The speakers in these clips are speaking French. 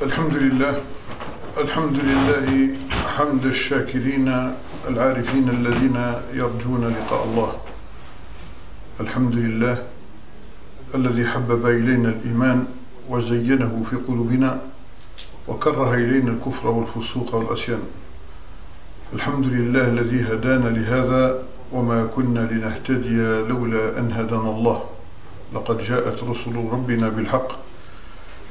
الحمد لله الحمد لله حمد الشاكرين العارفين الذين يرجون لقاء الله. الحمد لله الذي حبب إلينا الإيمان وزينه في قلوبنا وكره إلينا الكفر والفسوق والعصيان. الحمد لله الذي هدانا لهذا وما كنا لنهتدي لولا أن هدانا الله. لقد جاءت رسل ربنا بالحق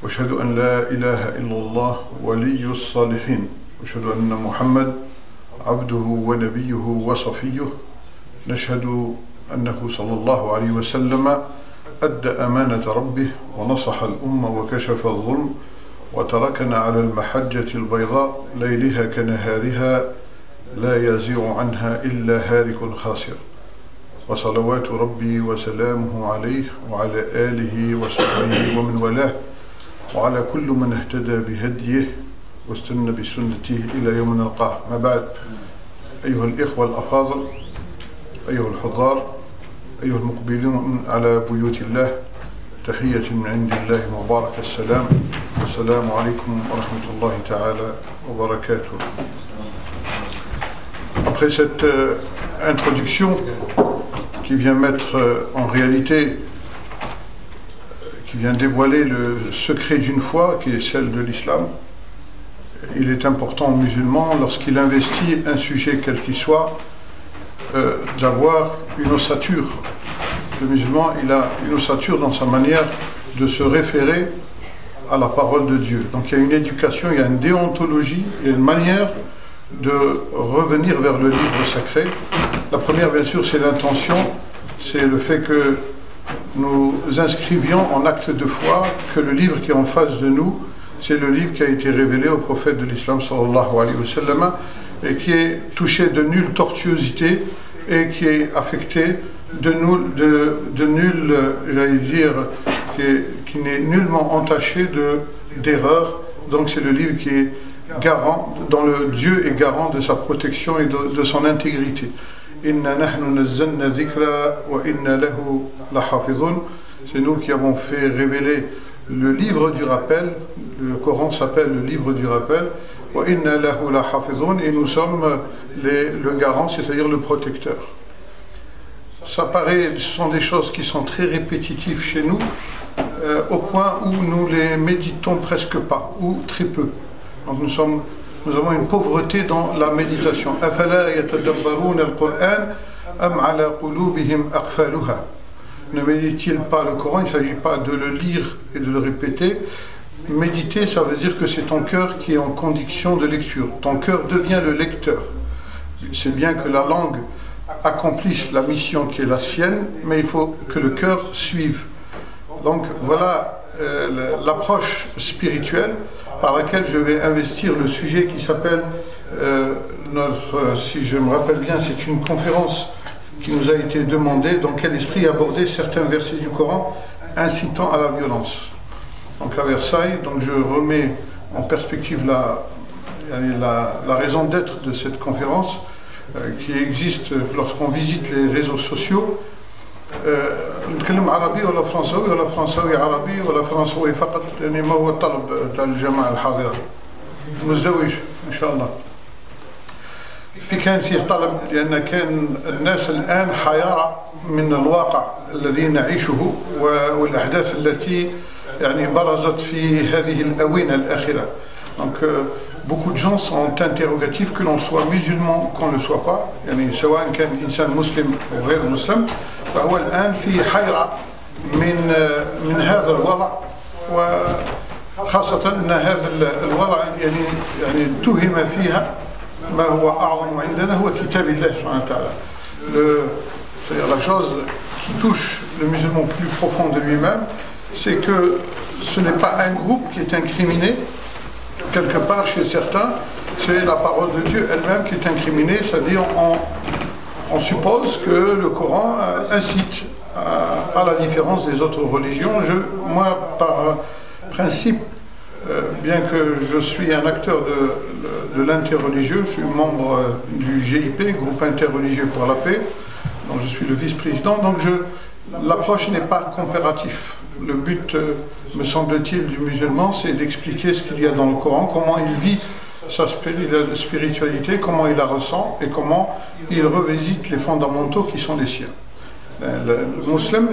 واشهد أن لا إله إلا الله ولي الصالحين واشهد أن محمد عبده ونبيه وصفيه. نشهد أنه صلى الله عليه وسلم أدى أمانة ربه ونصح الأمة وكشف الظلم وتركنا على المحجة البيضاء ليلها كنهارها لا يزيغ عنها إلا هالك خاسر. وصلوات ربي وسلامه عليه وعلى آله وصحبه ومن والاه وعلى كل من اهتدى بهديه واستنى بسنته إلى يوم نلقاه. ما بعد، أيها الإخوة الأفاضل، أيها الحضار، أيها المقبلون على بيوت الله، تحية من عند الله مبارك السلام، والسلام عليكم ورحمة الله تعالى وبركاته. Après cette introduction qui vient mettre en réalité, qui vient dévoiler le secret d'une foi qui est celle de l'islam, il est important aux musulmans, lorsqu'il investit un sujet quel qu'il soit, d'avoir une ossature. Le musulman, il a une ossature dans sa manière de se référer à la parole de Dieu. Donc il y a une éducation, il y a une déontologie, il y a une manière de revenir vers le livre sacré. La première, bien sûr, c'est l'intention, c'est le fait que nous inscrivions en acte de foi que le livre qui est en face de nous, c'est le livre qui a été révélé au prophète de l'islam sallallahu alayhi wa sallam et qui est touché de nulle tortuosité et qui est affecté de nul, j'allais dire, qui n'est nullement entaché d'erreur. Donc c'est le livre qui est garant, dont le Dieu est garant de sa protection et de son intégrité. Inna nahnu nazzalna dhikra wa inna lahu lahafidhun. C'est nous qui avons fait révéler le livre du rappel. Le Coran s'appelle le livre du rappel. Wa inna lahu lahafidhun, et nous sommes le garant, c'est-à-dire le protecteur. Ça paraît, ce sont des choses qui sont très répétitives chez nous, au point où nous les méditons presque pas, ou très peu. Donc nous avons une pauvreté dans la méditation. أَفَلَا يَتَدَبَّرُونَ الْقُرْآنَ أَمْ عَلَى قُلُوبِهِمْ أَقْفَالُهَا. Ne médite-t-il pas le Coran? Il ne s'agit pas de le lire et de le répéter. Méditer, ça veut dire que c'est ton cœur qui est en condition de lecture. Ton cœur devient le lecteur. C'est bien que la langue accomplisse la mission qui est la sienne, mais il faut que le cœur suive. Donc voilà l'approche spirituelle par laquelle je vais investir le sujet qui s'appelle, si je me rappelle bien, c'est une conférence qui nous a été demandée, dans quel esprit aborder certains versets du Coran incitant à la violence. Donc à Versailles, donc je remets en perspective la raison d'être de cette conférence qui existe lorsqu'on visite les réseaux sociaux. نتكلم عربي ولا فرنساوي ولا فرنساوي عربي ولا فرنساوي فقط، يعني ما هو الطلب تاع الجماعة الحاضرة؟ مزدوج إن شاء الله. كان فيه طلب لأن كان الناس الآن حيارى من الواقع الذي نعيشه والأحداث التي يعني برزت في هذه الآونة الأخيرة. Donc beaucoup de gens sont interrogatifs, que l'on soit musulman, qu'on ne le soit pas، يعني سواء كان إنسان مسلم أو غير مسلم، فهو الآن في حيرة من هذا الوضع، وخاصة أن هذا الوضع يعني اتهم فيها ما هو أعظم عندنا هو كتاب الله سبحانه وتعالى. C'est-à-dire la chose qui touche le musulman plus profond de lui-même, c'est que ce n'est pas un groupe qui est incriminé. Quelque part chez certains, c'est la parole de Dieu elle-même qui est incriminée, c'est-à-dire on suppose que le Coran incite à la différence des autres religions. Moi, par principe, bien que je suis un acteur de l'interreligieux, je suis membre du GIP, Groupe interreligieux pour la paix, donc je suis le vice-président, donc l'approche n'est pas comparative. Le but, me semble-t-il, du musulman, c'est d'expliquer ce qu'il y a dans le Coran, comment il vit sa spiritualité, comment il la ressent et comment il revisite les fondamentaux qui sont les siens. Le musulman,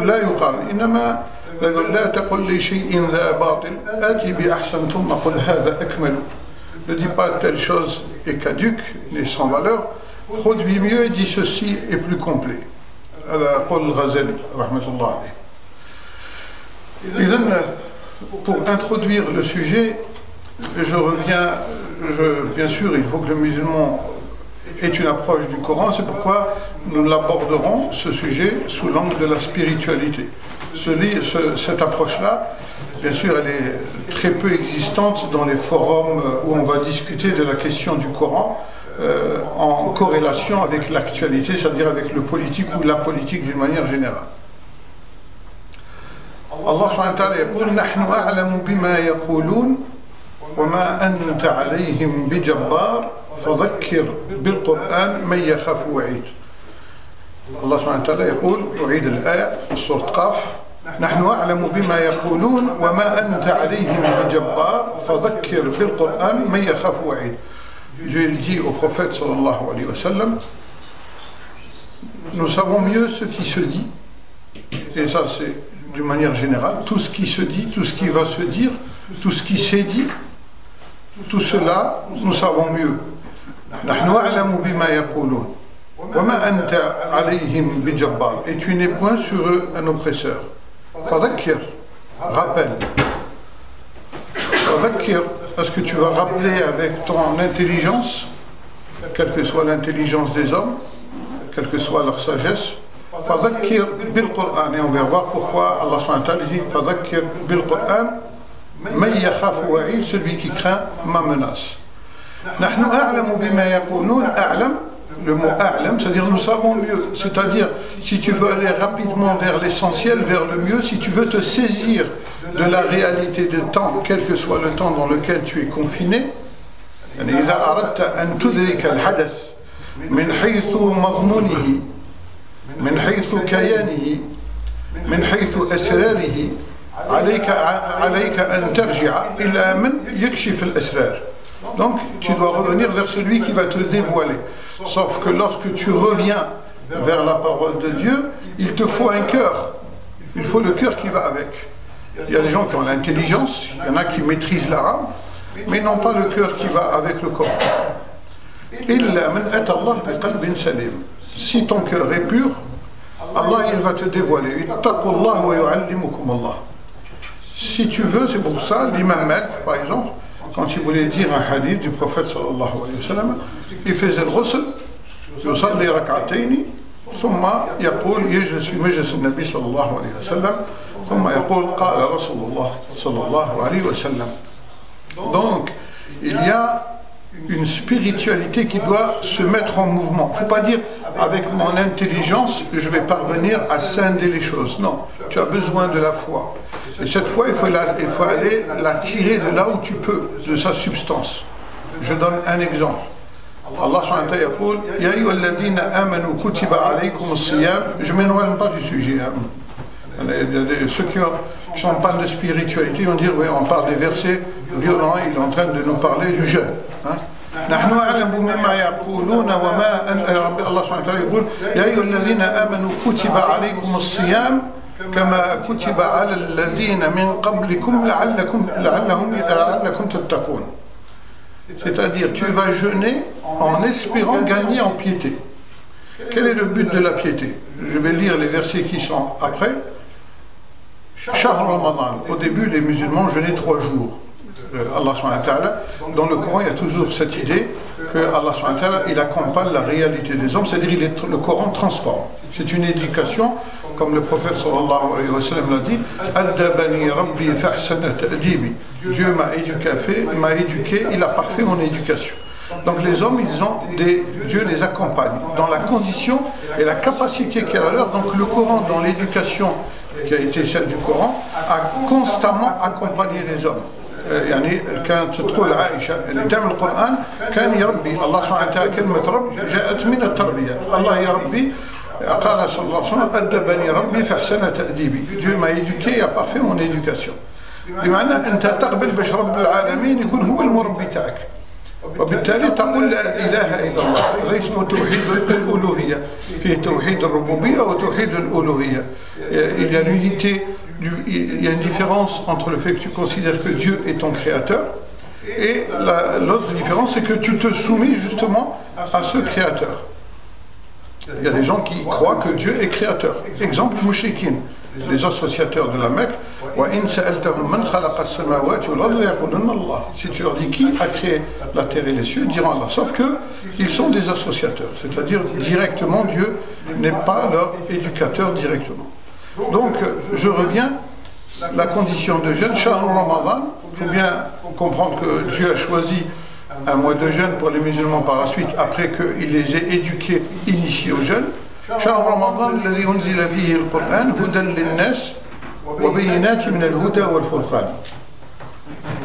لا يقارن إنما لا تقل لي شيء ذا باطل آتي بأحسن ثم قل هذا أكمل. Ne dis pas telle chose est caduque, n'est sans valeur, produis mieux et dis ceci est plus complet. قول الغزالي رحمة الله عليه. إذن, pour introduire le sujet, je reviens, bien sûr, il faut que le musulman ait une approche du Coran, c'est pourquoi nous l'aborderons, ce sujet, sous l'angle de la spiritualité. Cette approche-là, bien sûr, elle est très peu existante dans les forums où on va discuter de la question du Coran en corrélation avec l'actualité, c'est-à-dire avec le politique ou la politique d'une manière générale. Allah subhanahu wa ta'ala يقول نحن أعلم بما يقولون وما أنت عليهم بجبار فذكر بالقرآن من يخاف وعيد. الله سبحانه وتعالى يقول أعيد الآية سورة قاف نحن أعلم بما يقولون وما أنت عليهم بجبار فذكر بالقرآن من يخاف وعيد. Dieu dit au prophète sallallahu alayhi wa sallam, nous savons mieux ce qui se dit, et ça c'est d'une manière générale, tout ce qui se dit, tout ce qui va se dire, tout ce qui s'est dit, tout cela nous savons mieux. نحن أعلم بما يقولون وما أنت عليهم بجبار, et tu n'es point sur eux un oppresseur. فذكر, rappelle. فذكر, est-ce que tu vas rappeler avec ton intelligence, quelle que soit l'intelligence des hommes, quelle que soit leur sagesse, فذكر بالقرآن, et on va voir pourquoi Allah subhanahu wa ta'ala dit فذكر بالقرآن من يخاف وعيد, celui qui craint ma menace. نحن أعلم بما يقولون, أعلم, le mot أعلم, c'est-à-dire nous savons mieux, c'est-à-dire si tu veux aller rapidement vers l'essentiel, vers le mieux, si tu veux te saisir de la réalité de temps, quel que soit le temps dans lequel tu es confiné, إذا أردت أن تدرك الحدث من حيث مضمونه من حيث كيانه من حيث أسراره عليك أن ترجع إلى من يكشف الأسرار. Donc tu dois revenir vers celui qui va te dévoiler. Sauf que lorsque tu reviens vers la parole de Dieu, il te faut un cœur. Il faut le cœur qui va avec. Il y a des gens qui ont l'intelligence, il y en a qui maîtrisent l'arabe, mais n'ont pas le cœur qui va avec le Coran. إِلَّا مَنْ أَتَى اللَّهَ بِقَلْبٍ سَلِيمٍ. Si ton cœur est pur, Allah il va te dévoiler. اتَّقُوا اللَّهَ وَيُعَلِّمُكُمُ اللَّهُ. Si tu veux, c'est pour ça, l'imam Malik, par exemple, quand il voulait dire un hadith du prophète sallallahu alayhi wa sallam, il faisait le ghusl, يصلي ركعتين ثم يقول يجلس في مجلس النبي صلى الله عليه وسلم ثم يقول قال رسول الله صلى الله عليه وسلم. Donc, il y a une spiritualité qui doit se mettre en mouvement. Il ne faut pas dire avec mon intelligence je vais parvenir à scinder les choses. Non, tu as besoin de la foi. Et cette foi, il faut aller la tirer de là où tu peux, de sa substance. Je donne un exemple. Allah subhanahu wa ta'ala yaqul Ya ayyuhalladhina amanu kutiba alaykum as-siyam. Je ne m'éloigne pas du sujet. Ceux qui sont en panne de spiritualité vont dire oui, on parle des versets violents, il est en train de nous parler du jeûne. نحن أعلم بما يقولون وما الله سبحانه وتعالى يقول يا أيها الذين آمنوا كتب عليكم الصيام كما كتب على الذين من قبلكم لعلكم تتقون. C'est-à-dire, tu vas jeûner en espérant gagner en piété. Quel est le but de la piété? Je vais lire les versets qui sont après. Shahr Ramadan. Au début, les musulmans jeûnaient 3 jours. Allah subhanahu wa ta'ala, dans le Coran, il y a toujours cette idée que Allah subhanahu wa ta'ala, il accompagne la réalité des hommes, c'est-à-dire le Coran transforme. C'est une éducation, comme le prophète sallallahu alayhi wa sallam l'a dit, Addabani Rabbi fa'hsana ta'dibi. Dieu m'a éduqué, il a parfait mon éducation. Donc les hommes, Dieu les accompagne dans la condition et la capacité qu'il y a à leur. Donc le Coran, dans l'éducation qui a été celle du Coran, a constamment accompagné les hommes. يعني كانت تقول عائشة اللي تعمل القرآن كان يربي الله سبحانه وتعالى كلمة رب جاءت من التربية الله يربي قال صلى الله عليه وسلم أدبني ربي فأحسن تأديبي. Dieu m'a éduqué et a parfait mon éducation. بمعنى أنت تقبل باش رب العالمين يكون هو المربي تاعك، وبالتالي تقول لا إله إلا الله. هذا اسمه توحيد الألوهية، فيه توحيد الربوبية وتوحيد الألوهية. Il y a l'unité, il y a une différence entre le fait que tu considères que Dieu est ton créateur, et l'autre différence c'est que tu te soumets justement à ce créateur. Il y a des gens qui croient que Dieu est créateur. Exemple, Mouchrikin, les associateurs de la Mecque. Si tu leur dis qui a créé la terre et les cieux, ils diront Allah. Sauf qu'ils sont des associateurs, c'est-à-dire directement Dieu n'est pas leur éducateur directement. Donc je reviens, la condition de jeûne, Shahr Ramadan, il faut bien comprendre que Dieu a choisi un mois de jeûne pour les musulmans par la suite, après qu'il les ait éduqués, initiés au jeûne. Shahr Ramadan, الذي أنزل فيه القرآن هدى للناس وبينات من الهدى والفرقان.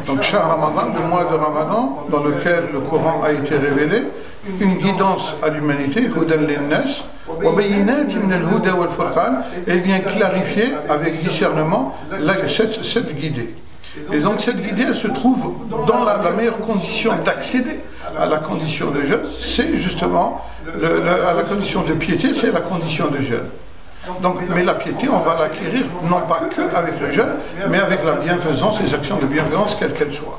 Donc Shahr Ramadan, le mois de Ramadan, dans lequel le Coran a été révélé, une guidance à l'humanité, هدى للناس وبينات من الهدى والفرقان, elle vient clarifier avec discernement cette guidée. Et donc cette guidée, elle se trouve dans la meilleure condition d'accéder à la condition de jeûne, c'est justement, à la condition de piété, c'est la condition de jeûne. Donc, mais la piété, on va l'acquérir non pas que avec le jeûne, mais avec la bienfaisance, les actions de bienfaisance, quelles qu'elles soient.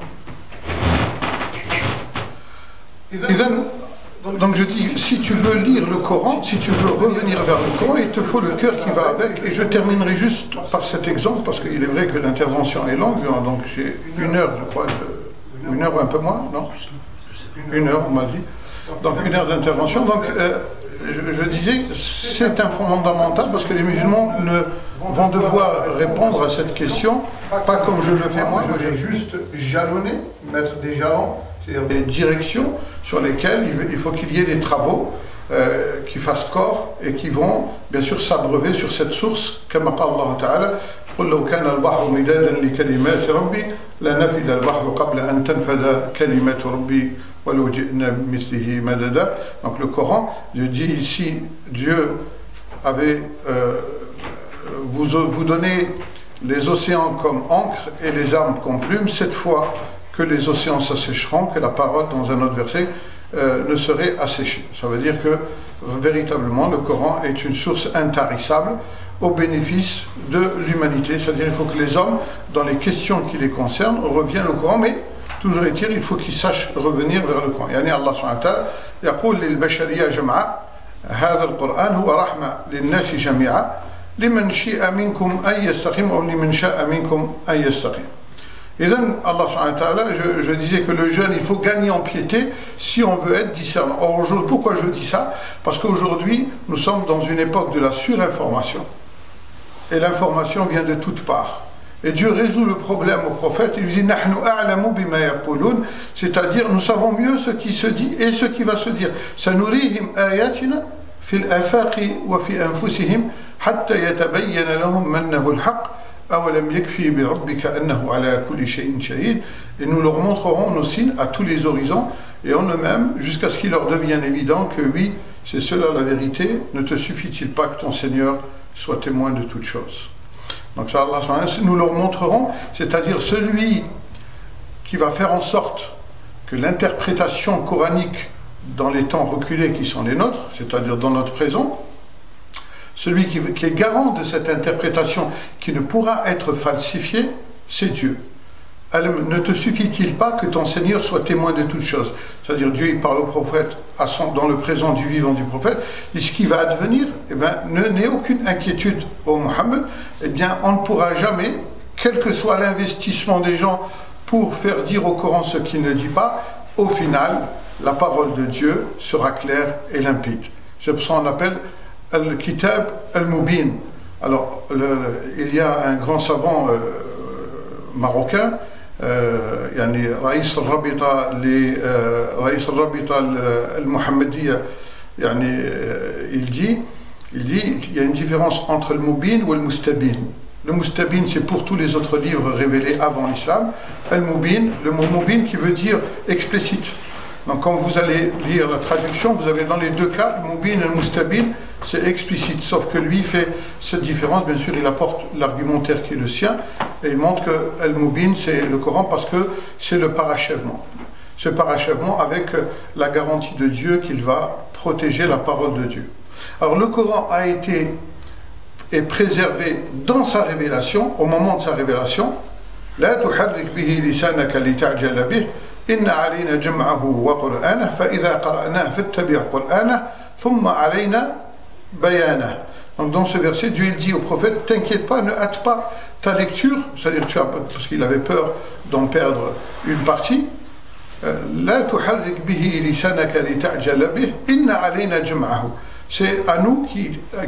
Donc je dis, si tu veux lire le Coran, si tu veux revenir vers le Coran, il te faut le cœur qui va avec. Et je terminerai juste par cet exemple, parce qu'il est vrai que l'intervention est longue, donc j'ai 1 heure, je crois, 1 heure ou un peu moins, non? 1 heure, on m'a dit. Donc 1 heure d'intervention. Donc je disais, c'est un fondamental, parce que les musulmans vont devoir répondre à cette question, pas comme je le fais moi, je vais juste jalonner, mettre des jalons, c'est-à-dire des directions sur lesquelles il faut qu'il y ait des travaux qui fassent corps et qui vont bien sûr s'abreuver sur cette source, comme Allah Ta'ala, قل لو كان البحر مدادا لكلمات ربي لنفد البحر قبل أن تنفد كلمات ربي ولو جئنا بمثله مددا. Donc le Coran, Dieu dit ici, Dieu avait vous donnez les océans comme encre et les armes comme plumes, cette fois que les océans s'assécheront, que la parole dans un autre verset ne serait asséchée. Ça veut dire que véritablement le Coran est une source intarissable au bénéfice de l'humanité, c'est-à-dire il faut que les hommes, dans les questions qui les concernent, reviennent au Coran, mais toujours est-il, il faut qu'ils sachent revenir vers le Coran. يعني الله سبحانه وتعالى يقول للبشرية جمعاء هذا القرآن هو رحمة للناس جميعا لمن شاء منكم أن يستقيم أو لمن شاء منكم أن يستقيم. Et donc, Allah subhanahu wa ta'ala, je disais que le jeûne, il faut gagner en piété si on veut être discernant. Or, aujourd'hui, pourquoi je dis ça? Parce qu'aujourd'hui, nous sommes dans une époque de la surinformation. Et l'information vient de toutes parts. Et Dieu résout le problème au prophète, il lui dit Nahnu a'lamu bima yaqulun, c'est-à-dire nous savons mieux ce qui se dit et ce qui va se dire. Sanurihim ayatina fil afaqi wa fi anfusihim hatta yatabayyana lahum annahu al-haqq. Et nous leur montrerons nos signes à tous les horizons et en eux-mêmes jusqu'à ce qu'il leur devienne évident que oui, c'est cela la vérité. Ne te suffit-il pas que ton Seigneur soit témoin de toutes choses? Donc ça, Allah, nous leur montrerons, c'est-à-dire celui qui va faire en sorte que l'interprétation coranique dans les temps reculés qui sont les nôtres, c'est-à-dire dans notre présent, celui qui est garant de cette interprétation qui ne pourra être falsifiée, c'est Dieu. Ne te suffit-il pas que ton Seigneur soit témoin de toutes choses? C'est-à-dire Dieu il parle au prophète dans le présent du vivant du prophète, et ce qui va advenir, eh bien, n'aie aucune inquiétude au Mohammed, eh bien, on ne pourra jamais, quel que soit l'investissement des gens pour faire dire au Coran ce qu'il ne dit pas, au final, la parole de Dieu sera claire et limpide. C'est pour ça qu'on appelle Al-Kitab Al-Mubin. Alors, il y a un grand savant marocain, يعني رئيس الرابطة رئيس الرابطة المحمدية يعني il dit il y a une différence entre le Mubin ou le Mustabin. Le Mustabin c'est pour tous les autres livres révélés avant l'islam. Al-Mubin, le mot Mubin qui veut dire explicite. Donc quand vous allez lire la traduction, vous avez dans les deux cas, le Mubin et le Mustabin, c'est explicite, sauf que lui fait cette différence. Bien sûr, il apporte l'argumentaire qui est le sien, et il montre que Al-Mubin, c'est le Coran, parce que c'est le parachèvement. Ce parachèvement avec la garantie de Dieu qu'il va protéger la parole de Dieu. Alors le Coran est préservé dans sa révélation, au moment de sa révélation. La tuharrik bihi lisanaka lita'jala bih, inna alayna jam'ahu wa qur'anah, fa idha qara'nahu fattabi' qur'anah, thumma alayna bayanah. Donc dans ce verset, Dieu il dit au prophète, t'inquiète pas, ne hâte pas ta lecture, c'est-à-dire parce qu'il avait peur d'en perdre une partie. La tuharrik bihi lisanaka lita'jala bih, inna alayna jam'ahu. C'est à nous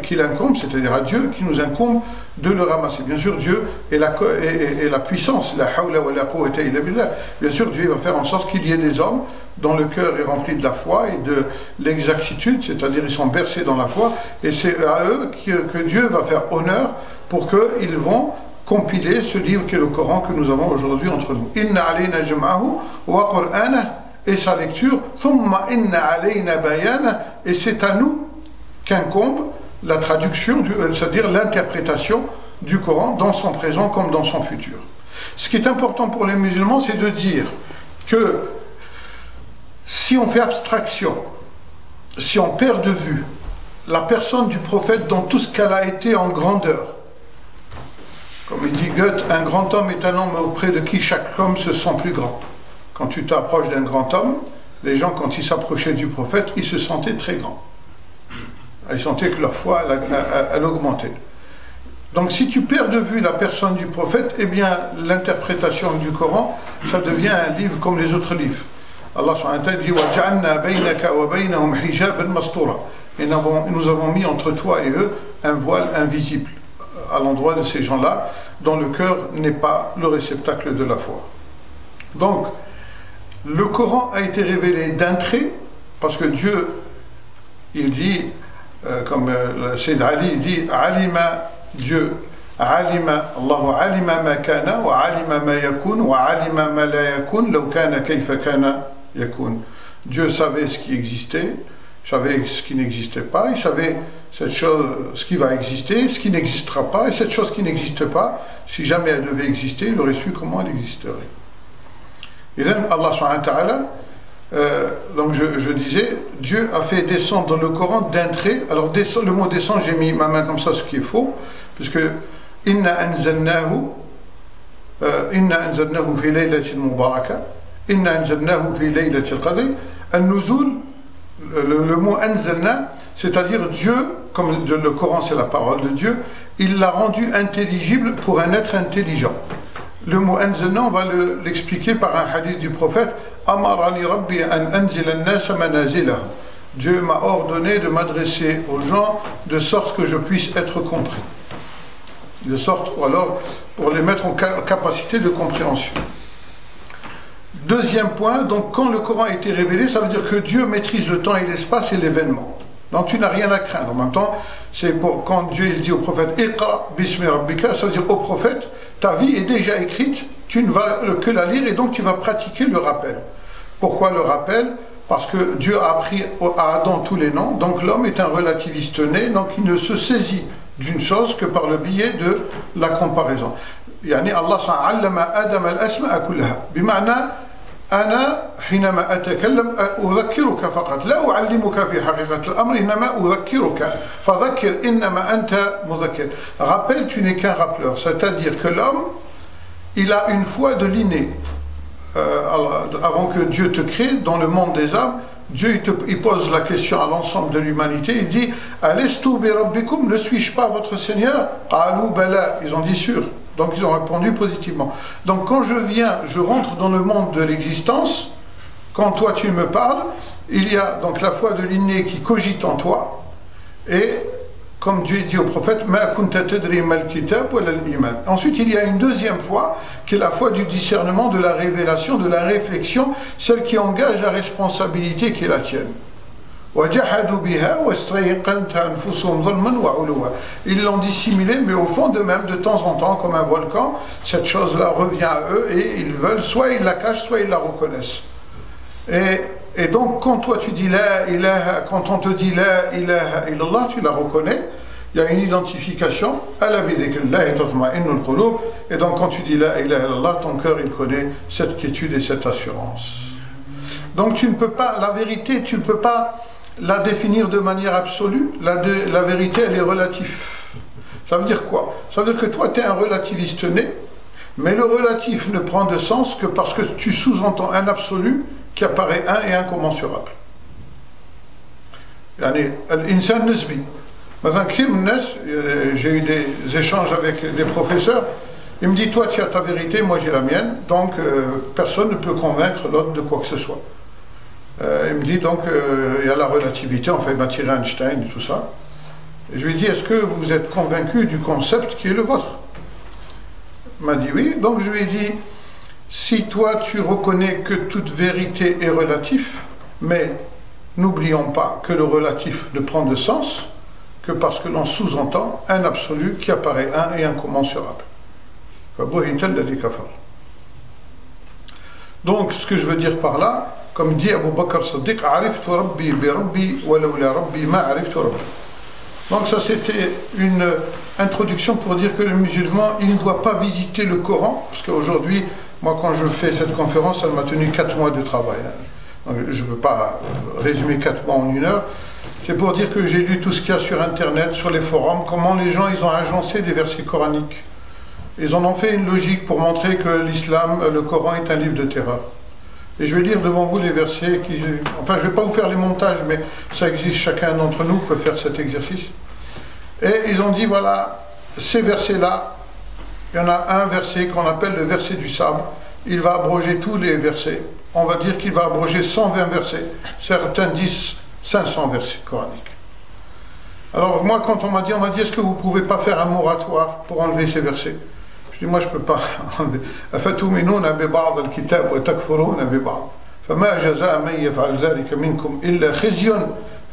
qu'il incombe, c'est-à-dire à Dieu, qui nous incombe de le ramasser. Bien sûr, Dieu est la puissance, la hawla wa la quwwata illa billah. Bien sûr, Dieu va faire en sorte qu'il y ait des hommes dont le cœur est rempli de la foi et de l'exactitude, c'est-à-dire ils sont bercés dans la foi, et c'est à eux que Dieu va faire honneur pour qu'ils vont compiler ce livre qui est le Coran que nous avons aujourd'hui entre nous. Inna alayna jam'ahu wa qur'anah, et sa lecture, thumma inna alayna bayana, et c'est à nous qu'incombe la traduction, c'est-à-dire l'interprétation du Coran dans son présent comme dans son futur. Ce qui est important pour les musulmans, c'est de dire que si on fait abstraction, si on perd de vue la personne du prophète dans tout ce qu'elle a été en grandeur, comme il dit Goethe, un grand homme est un homme auprès de qui chaque homme se sent plus grand. Quand tu t'approches d'un grand homme, les gens, quand ils s'approchaient du prophète, ils se sentaient très grands. Ils sentaient que leur foi, elle augmentait. Donc si tu perds de vue la personne du prophète, eh bien l'interprétation du Coran, ça devient un livre comme les autres livres. Allah subhanahu wa ta'ala dit وَجَعَلْنَا بَيْنَكَ وَبَيْنَهُمْ حِجَابًا مَسْطُورًا. Et nous avons mis entre toi et eux un voile invisible à l'endroit de ces gens-là, dont le cœur n'est pas le réceptacle de la foi. Donc, le Coran a été révélé d'un trait, parce que Dieu, il dit, comme le Sayyid Ali dit, Alima, Dieu, Alima, Allahu alima ma kana, wa alima ma yakun, wa alima ma la yakun, law kana kayfa kana yakun. Dieu savait ce qui existait, savait ce qui n'existait pas, il savait cette chose, ce qui va exister, ce qui n'existera pas, et cette chose qui n'existe pas, si jamais elle devait exister, il aurait su comment elle existerait. Et then Allah subhanahu wa ta'ala, donc je disais, Dieu a fait descendre dans le Coran d'un trait. Alors le mot descendre, j'ai mis ma main comme ça, ce qui est faux, puisque inna anzalnahu fi laylatin mubaraka, inna anzalnahu fi laylatil qadr. An-nuzul, le mot anzalna, c'est-à-dire Dieu, comme le Coran c'est la parole de Dieu, il l'a rendu intelligible pour un être intelligent. Le mot anzalna, on va l'expliquer par un hadith du prophète. Amarani rabbi an anzila an-nas manazilahu. Dieu m'a ordonné de m'adresser aux gens de sorte que je puisse être compris. De sorte, ou alors, pour les mettre en capacité de compréhension. Deuxième point, donc quand le Coran a été révélé, ça veut dire que Dieu maîtrise le temps et l'espace et l'événement. Donc tu n'as rien à craindre. En même temps, c'est pour quand Dieu il dit au prophète Iqra bismi rabbika, ça veut dire au prophète, ta vie est déjà écrite, tu ne vas que la lire et donc tu vas pratiquer le rappel. Pourquoi le rappel? Parce que Dieu a appris à Adam tous les noms, donc l'homme est un relativiste né, donc il ne se saisit d'une chose que par le biais de la comparaison. Yani Allah s'allama Adam al-asma'a kullaha. Bima'na أنا حينما أتكلم أذكرك فقط لا أعلمك في حقيقة الأمر إنما أذكرك فذكر إنما أنت مذكر. Rappel, tu n'es qu'un rappeleur, c'est-à-dire que l'homme il a une foi de l'inné. Avant que Dieu te crée dans le monde des âmes, Dieu il pose la question à l'ensemble de l'humanité, il dit Alastu bi rabbikum, ne suis-je pas votre Seigneur? Qalu bala, ils ont dit sûr. Donc ils ont répondu positivement. Donc quand je viens, je rentre dans le monde de l'existence, quand toi tu me parles, il y a donc la foi de l'inné qui cogite en toi, et comme Dieu dit au prophète, Ma kunta tadri mal kitab wala al-iman. Ensuite il y a une deuxième foi, qui est la foi du discernement, de la révélation, de la réflexion, celle qui engage la responsabilité qui est la tienne. Ils l'ont dissimulé, mais au fond d'eux-mêmes, de temps en temps, comme un volcan, cette chose-là revient à eux et ils veulent, soit ils la cachent, soit ils la reconnaissent. Et Et donc, quand toi tu dis la ilaha, quand on te dit la ilaha illallah, tu la reconnais. Il y a une identification. Et donc, quand tu dis la ilaha illallah, ton cœur il connaît cette quiétude et cette assurance. Donc, tu ne peux pas, la vérité, tu ne peux pas la définir de manière absolue. La vérité, elle est relative. Ça veut dire quoi? Ça veut dire que toi, tu es un relativiste né, mais le relatif ne prend de sens que parce que tu sous-entends un absolu qui apparaît un et incommensurable. L'insan nisbi. J'ai eu des échanges avec des professeurs. Il me dit, toi tu as ta vérité, moi j'ai la mienne, donc personne ne peut convaincre l'autre de quoi que ce soit. Il me dit donc, il y a la relativité, enfin il m'a tiré Einstein et tout ça. Et je lui ai dit, est-ce que vous êtes convaincu du concept qui est le vôtre? Il m'a dit oui, donc je lui ai dit, si toi tu reconnais que toute vérité est relative, mais n'oublions pas que le relatif ne prend de sens que parce que l'on sous-entend un absolu qui apparaît un et incommensurable. Donc ce que je veux dire par là, comme dit Abu Bakr Siddiq, donc ça c'était une introduction pour dire que le musulman, il ne doit pas visiter le Coran, parce qu'aujourd'hui, moi quand je fais cette conférence, ça m'a tenu 4 mois de travail. Donc, je ne peux pas résumer 4 mois en 1 heure. C'est pour dire que j'ai lu tout ce qu'il y a sur Internet, sur les forums, comment les gens ils ont agencé des versets coraniques. Ils en ont fait une logique pour montrer que l'islam, le Coran est un livre de terreur. Et je vais lire devant vous les versets qui... Enfin, je ne vais pas vous faire les montages, mais ça existe, chacun d'entre nous peut faire cet exercice. Et ils ont dit, voilà, ces versets-là, il y en a un verset qu'on appelle le verset du sable. Il va abroger tous les versets. On va dire qu'il va abroger 120 versets. Certains disent 500 versets coraniques. Alors moi, quand on m'a dit, est-ce que vous ne pouvez pas faire un moratoire pour enlever ces versets? Je dis, moi, je ne peux pas enlever. أفتؤمنون ببعض الكتاب وتكفرون ببعض فما جزاء من يفعل ذلك منكم إلا خزي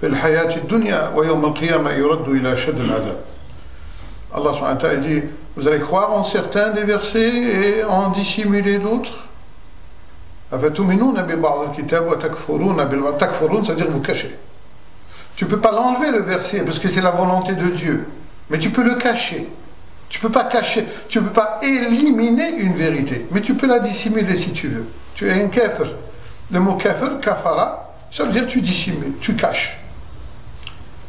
في الحياة الدنيا ويوم القيامة يرد إلى أشد العذاب. Allah subhanahu wa ta'ala dit, vous allez croire en certains des versets et en dissimuler d'autres. أفتؤمنون ببعض الكتاب وتكفرون بالبعض. تكفرون, c'est-à-dire vous cachez. Tu ne peux pas l'enlever le verset parce que c'est la volonté de Dieu, mais tu peux le cacher. Tu ne peux pas cacher, tu ne peux pas éliminer une vérité, mais tu peux la dissimuler si tu veux. Tu es un kafir. Le mot kafir, kafara, ça veut dire tu dissimules, tu caches.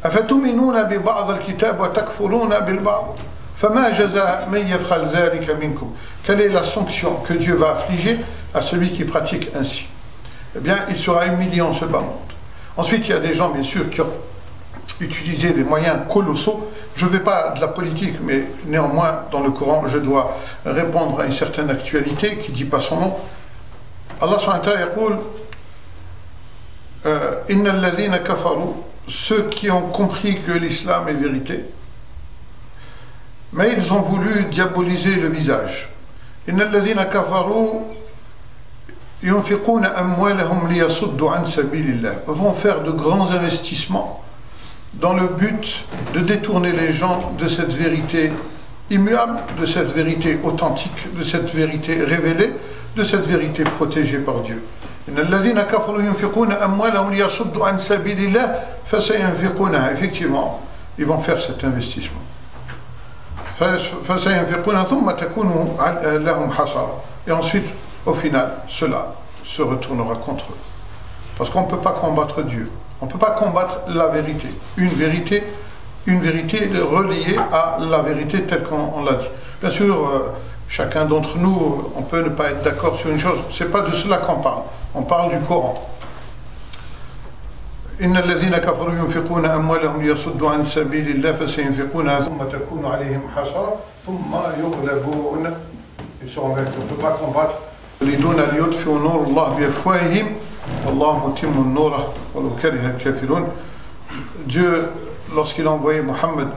أفتؤمنون ببعض الكتاب وتكفرون بالبعض فما جزاء من يفعل ذلك منكم. Quelle est la sanction que Dieu va affliger à celui qui pratique ainsi? Eh bien, il sera humilié en ce bas monde. Ensuite, il y a des gens, bien sûr, qui ont utilisé des moyens colossaux. Je ne vais pas de la politique, mais néanmoins, dans le Coran, je dois répondre à une certaine actualité qui ne dit pas son nom. Allah subhanahu wa ta'ala dit Inna alladhina kafaru, ceux qui ont compris que l'islam est vérité, mais ils ont voulu diaboliser le visage. Inna alladhina kafaru yunfiquna amwalahum liyasuddu an sabilillah, vont faire de grands investissements dans le but de détourner les gens de cette vérité immuable, de cette vérité authentique, de cette vérité révélée, de cette vérité protégée par Dieu. Effectivement, ils vont faire cet investissement. Et ensuite, au final, cela se retournera contre eux. Parce qu'on ne peut pas combattre Dieu. On ne peut pas combattre la vérité. Une vérité reliée à la vérité telle qu'on l'a dit. Bien sûr, chacun d'entre nous, on peut ne pas être d'accord sur une chose. Ce n'est pas de cela qu'on parle. On parle du Coran. إن الذين كفروا ينفقون أموالهم ليصدوا عن سبيل الله فسينفقونها ثم تكون عليهم حسرة ثم يغلبون. Ils seront vaincus. On ne peut pas combattre. يريدون ليطفئوا نور الله بأفواههم والله متم نوره ولو كره الكافرون. Dieu, lorsqu'il a envoyé Mohammed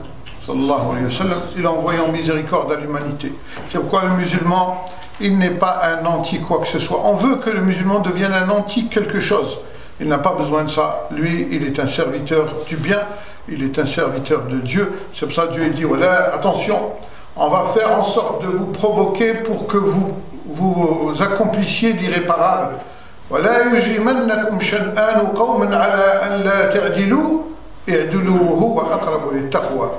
sallallahu alayhi wa sallam, il a envoyé en miséricorde à l'humanité. C'est pourquoi le musulman, il n'est pas un anti quoi que ce soit. On veut que le musulman devienne un anti quelque chose. Il n'a pas besoin de ça. Lui, il est un serviteur du bien, il est un serviteur de Dieu. C'est pour ça que Dieu dit, voilà, attention, on va faire en sorte de vous provoquer pour que vous accomplissiez l'irréparable. ولا يجرمنكم شنآن قوم على أن لا تعدلوا اعدلوا هو أقرب للتقوى.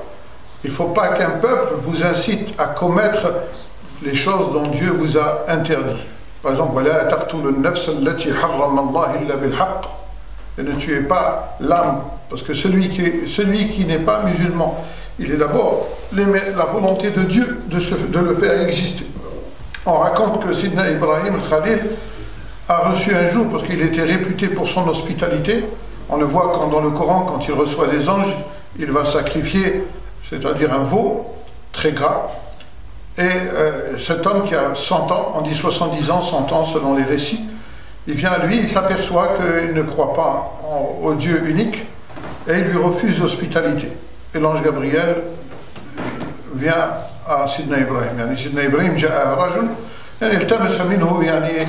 Il ne faut pas qu'un peuple vous incite à commettre les choses dont Dieu vous a interdit. Par exemple, ولا تقتلوا النفس التي حرم الله إلا بالحق. Et ne tuez pas l'âme, parce que celui qui n'est pas musulman, il est d'abord la volonté de Dieu de le faire exister. On raconte que Sidna Ibrahim al-Khalil a reçu un jour, parce qu'il était réputé pour son hospitalité, on le voit quand dans le Coran, quand il reçoit des anges, il va sacrifier, c'est-à-dire un veau très gras, et cet homme qui a 100 ans, on dit 70 ans, 100 ans selon les récits, il vient à lui, il s'aperçoit qu'il ne croit pas au Dieu unique, et il lui refuse l'hospitalité. Et l'ange Gabriel vient à Sidna Ibrahim. يعني سيدنا إبراهيم جاء رجل يعني التمس منه يعني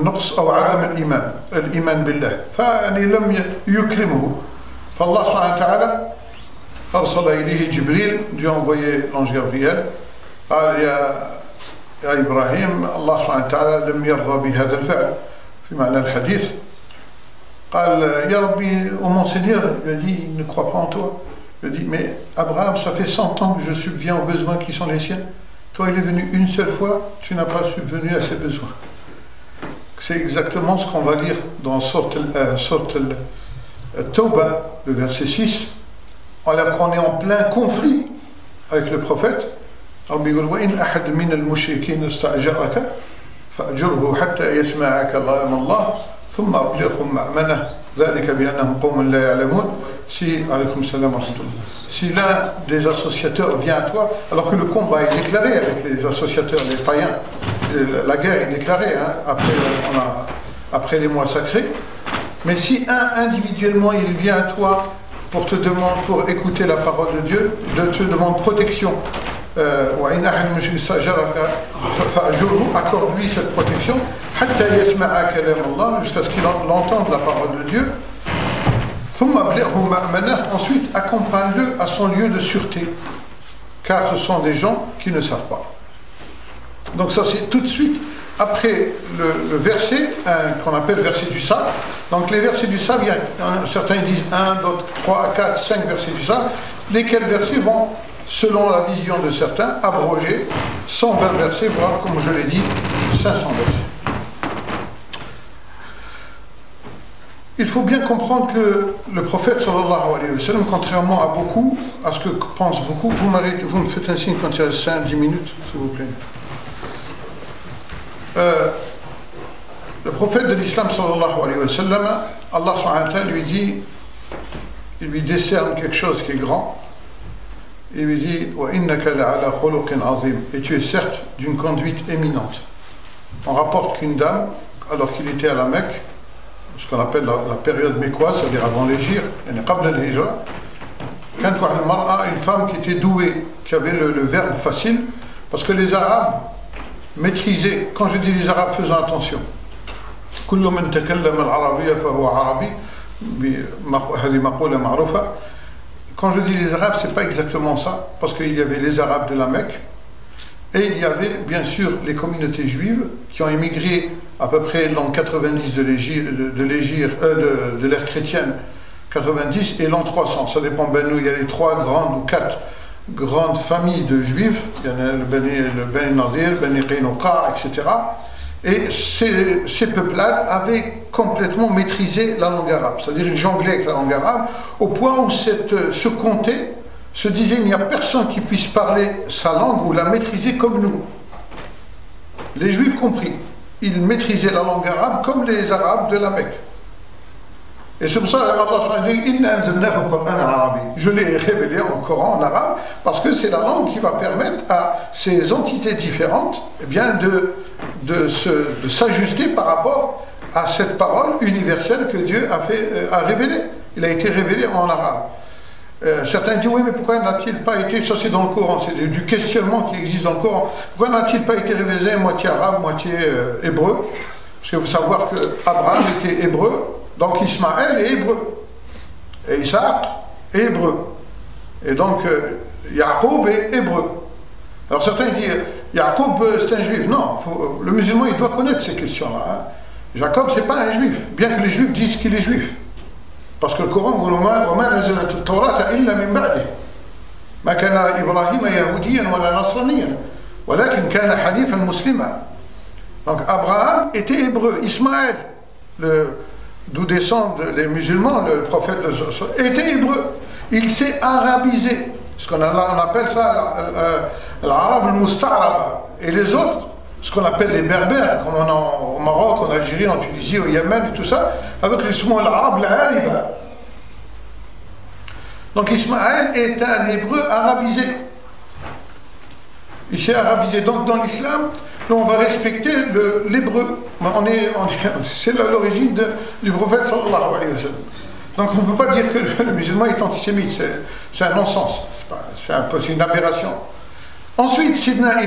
نقص أو عدم الإيمان بالله فيعني لم يكرمه فالله سبحانه وتعالى أرسل إليه جبريل Dieu a envoyé l'ange Gabriel قال يا إبراهيم الله سبحانه وتعالى لم يرضى بهذا الفعل في معنى الحديث قال يا ربي au mon Seigneur il a dit il ne croit pas en toi. Je dis, mais Abraham, ça fait 100 ans que je subviens aux besoins qui sont les siens. Toi, il est venu une seule fois, tu n'as pas subvenu à ses besoins. C'est exactement ce qu'on va lire dans Sourate Tawbah, le verset 6. Alors qu'on est en plein conflit avec le prophète. وَإِنْ أَحَدٌ مِّنَ الْمُشْرِكِينَ اسْتَأْجَرَكَ فَأَجِرْهُ حَتَّى يَسْمَعَ كَلَامَ اللَّهِ ثُمَّ أَبْلِغْهُ مَأْمَنَهُ ذَلِكَ بِأَنَّهُمْ قَوْمٌ لَا يَعْلَمُونَ. Si l'un des associateurs vient à toi, alors que le combat est déclaré avec les associateurs, les païens, la guerre est déclarée après les mois sacrés, mais si individuellement il vient à toi pour te demander, pour écouter la parole de Dieu, te demande protection, accorde-lui cette protection, jusqu'à ce qu'il entende la parole de Dieu. Ensuite, accompagne-le à son lieu de sûreté, car ce sont des gens qui ne savent pas. Donc ça c'est tout de suite après le verset qu'on appelle verset du sabre. Donc les versets du sabre, certains disent 1, d'autres 3, 4, 5 versets du sabre, lesquels versets vont, selon la vision de certains, abroger 120 versets, voire, comme je l'ai dit, 500 versets. Il faut bien comprendre que le prophète sallallahu alayhi wa sallam, contrairement à beaucoup, à ce que pensent beaucoup, vous me faites un signe quand il reste 5-10 minutes, s'il vous plaît. Le prophète de l'islam sallallahu alayhi wa sallam, Allah subhanahu wa ta'ala lui dit, il lui décerne quelque chose qui est grand, il lui dit wa innaka la'ala khuluqin azim, et tu es certes d'une conduite éminente. On rapporte qu'une dame, alors qu'il était à la Mecque, ce qu'on appelle la période mécoise, c'est-à-dire avant l'Hégire, une femme qui était douée, qui avait le verbe facile, parce que les Arabes maîtrisaient, quand je dis les Arabes, faisons attention, quand je dis les Arabes, c'est pas exactement ça, parce qu'il y avait les Arabes de la Mecque, et il y avait bien sûr les communautés juives qui ont émigré à peu près l'an 90 de l'ère chrétienne, 90 et l'an 300. Ça dépend, il y a les 3 grandes ou 4 grandes familles de juifs, il y en a le Bani Nadir, le Bani Qaynuqa, etc. Et ces peuplades avaient complètement maîtrisé la langue arabe, c'est-à-dire ils jonglaient avec la langue arabe, au point où ce comté se disait il n'y a personne qui puisse parler sa langue ou la maîtriser comme nous. Les juifs compris. Ils maîtrisaient la langue arabe comme les arabes de la Mecque. Et c'est pour ça qu'Allah dit je l'ai révélé en Coran en arabe, parce que c'est la langue qui va permettre à ces entités différentes eh bien, de s'ajuster par rapport à cette parole universelle que Dieu a révélée. Il a été révélé en arabe. Certains disent oui, mais pourquoi n'a-t-il pas été, ça c'est dans le Coran, c'est du questionnement qui existe dans le Coran, pourquoi n'a-t-il pas été révélé moitié arabe, moitié hébreu? Parce qu'il faut savoir que Abraham était hébreu, donc Ismaël est hébreu, et Isaac est hébreu, et donc Yacoub est hébreu. Alors certains disent Yacoub c'est un juif. Non, le musulman il doit connaître ces questions-là. Hein. Jacob, c'est pas un juif, bien que les juifs disent qu'il est juif. Parce que le Coran, وَمَا نَزَلَتِ التَّوْرَاةَ إِلَّا مِنْ بَعْدِهِ مَا كَانَ إِبْرَاهِيمَ يَهُودِيًّا وَلَا نَصْرَانِيًّا وَلَكِنْ كَانَ حَنِيفًا مُسْلِمًا. Donc Abraham était hébreu, Ismaël, d'où descendent les musulmans, le prophète était hébreu. Il s'est arabisé, ce qu'on appelle ça l'arabe al-musta'raba. Et les autres, ce qu'on appelle les berbères, comme on a au Maroc, en Algérie, en Tunisie, au Yémen et tout ça, avec les souvent l'arabe al-ariba. Donc Ismaël est un hébreu arabisé. Il s'est arabisé. Donc dans l'islam, nous on va respecter l'hébreu. C'est l'origine du prophète sallallahu alayhi wa sallam. Donc on ne peut pas dire que le musulman est antisémite. C'est un non-sens. C'est une aberration. Ensuite, Sidna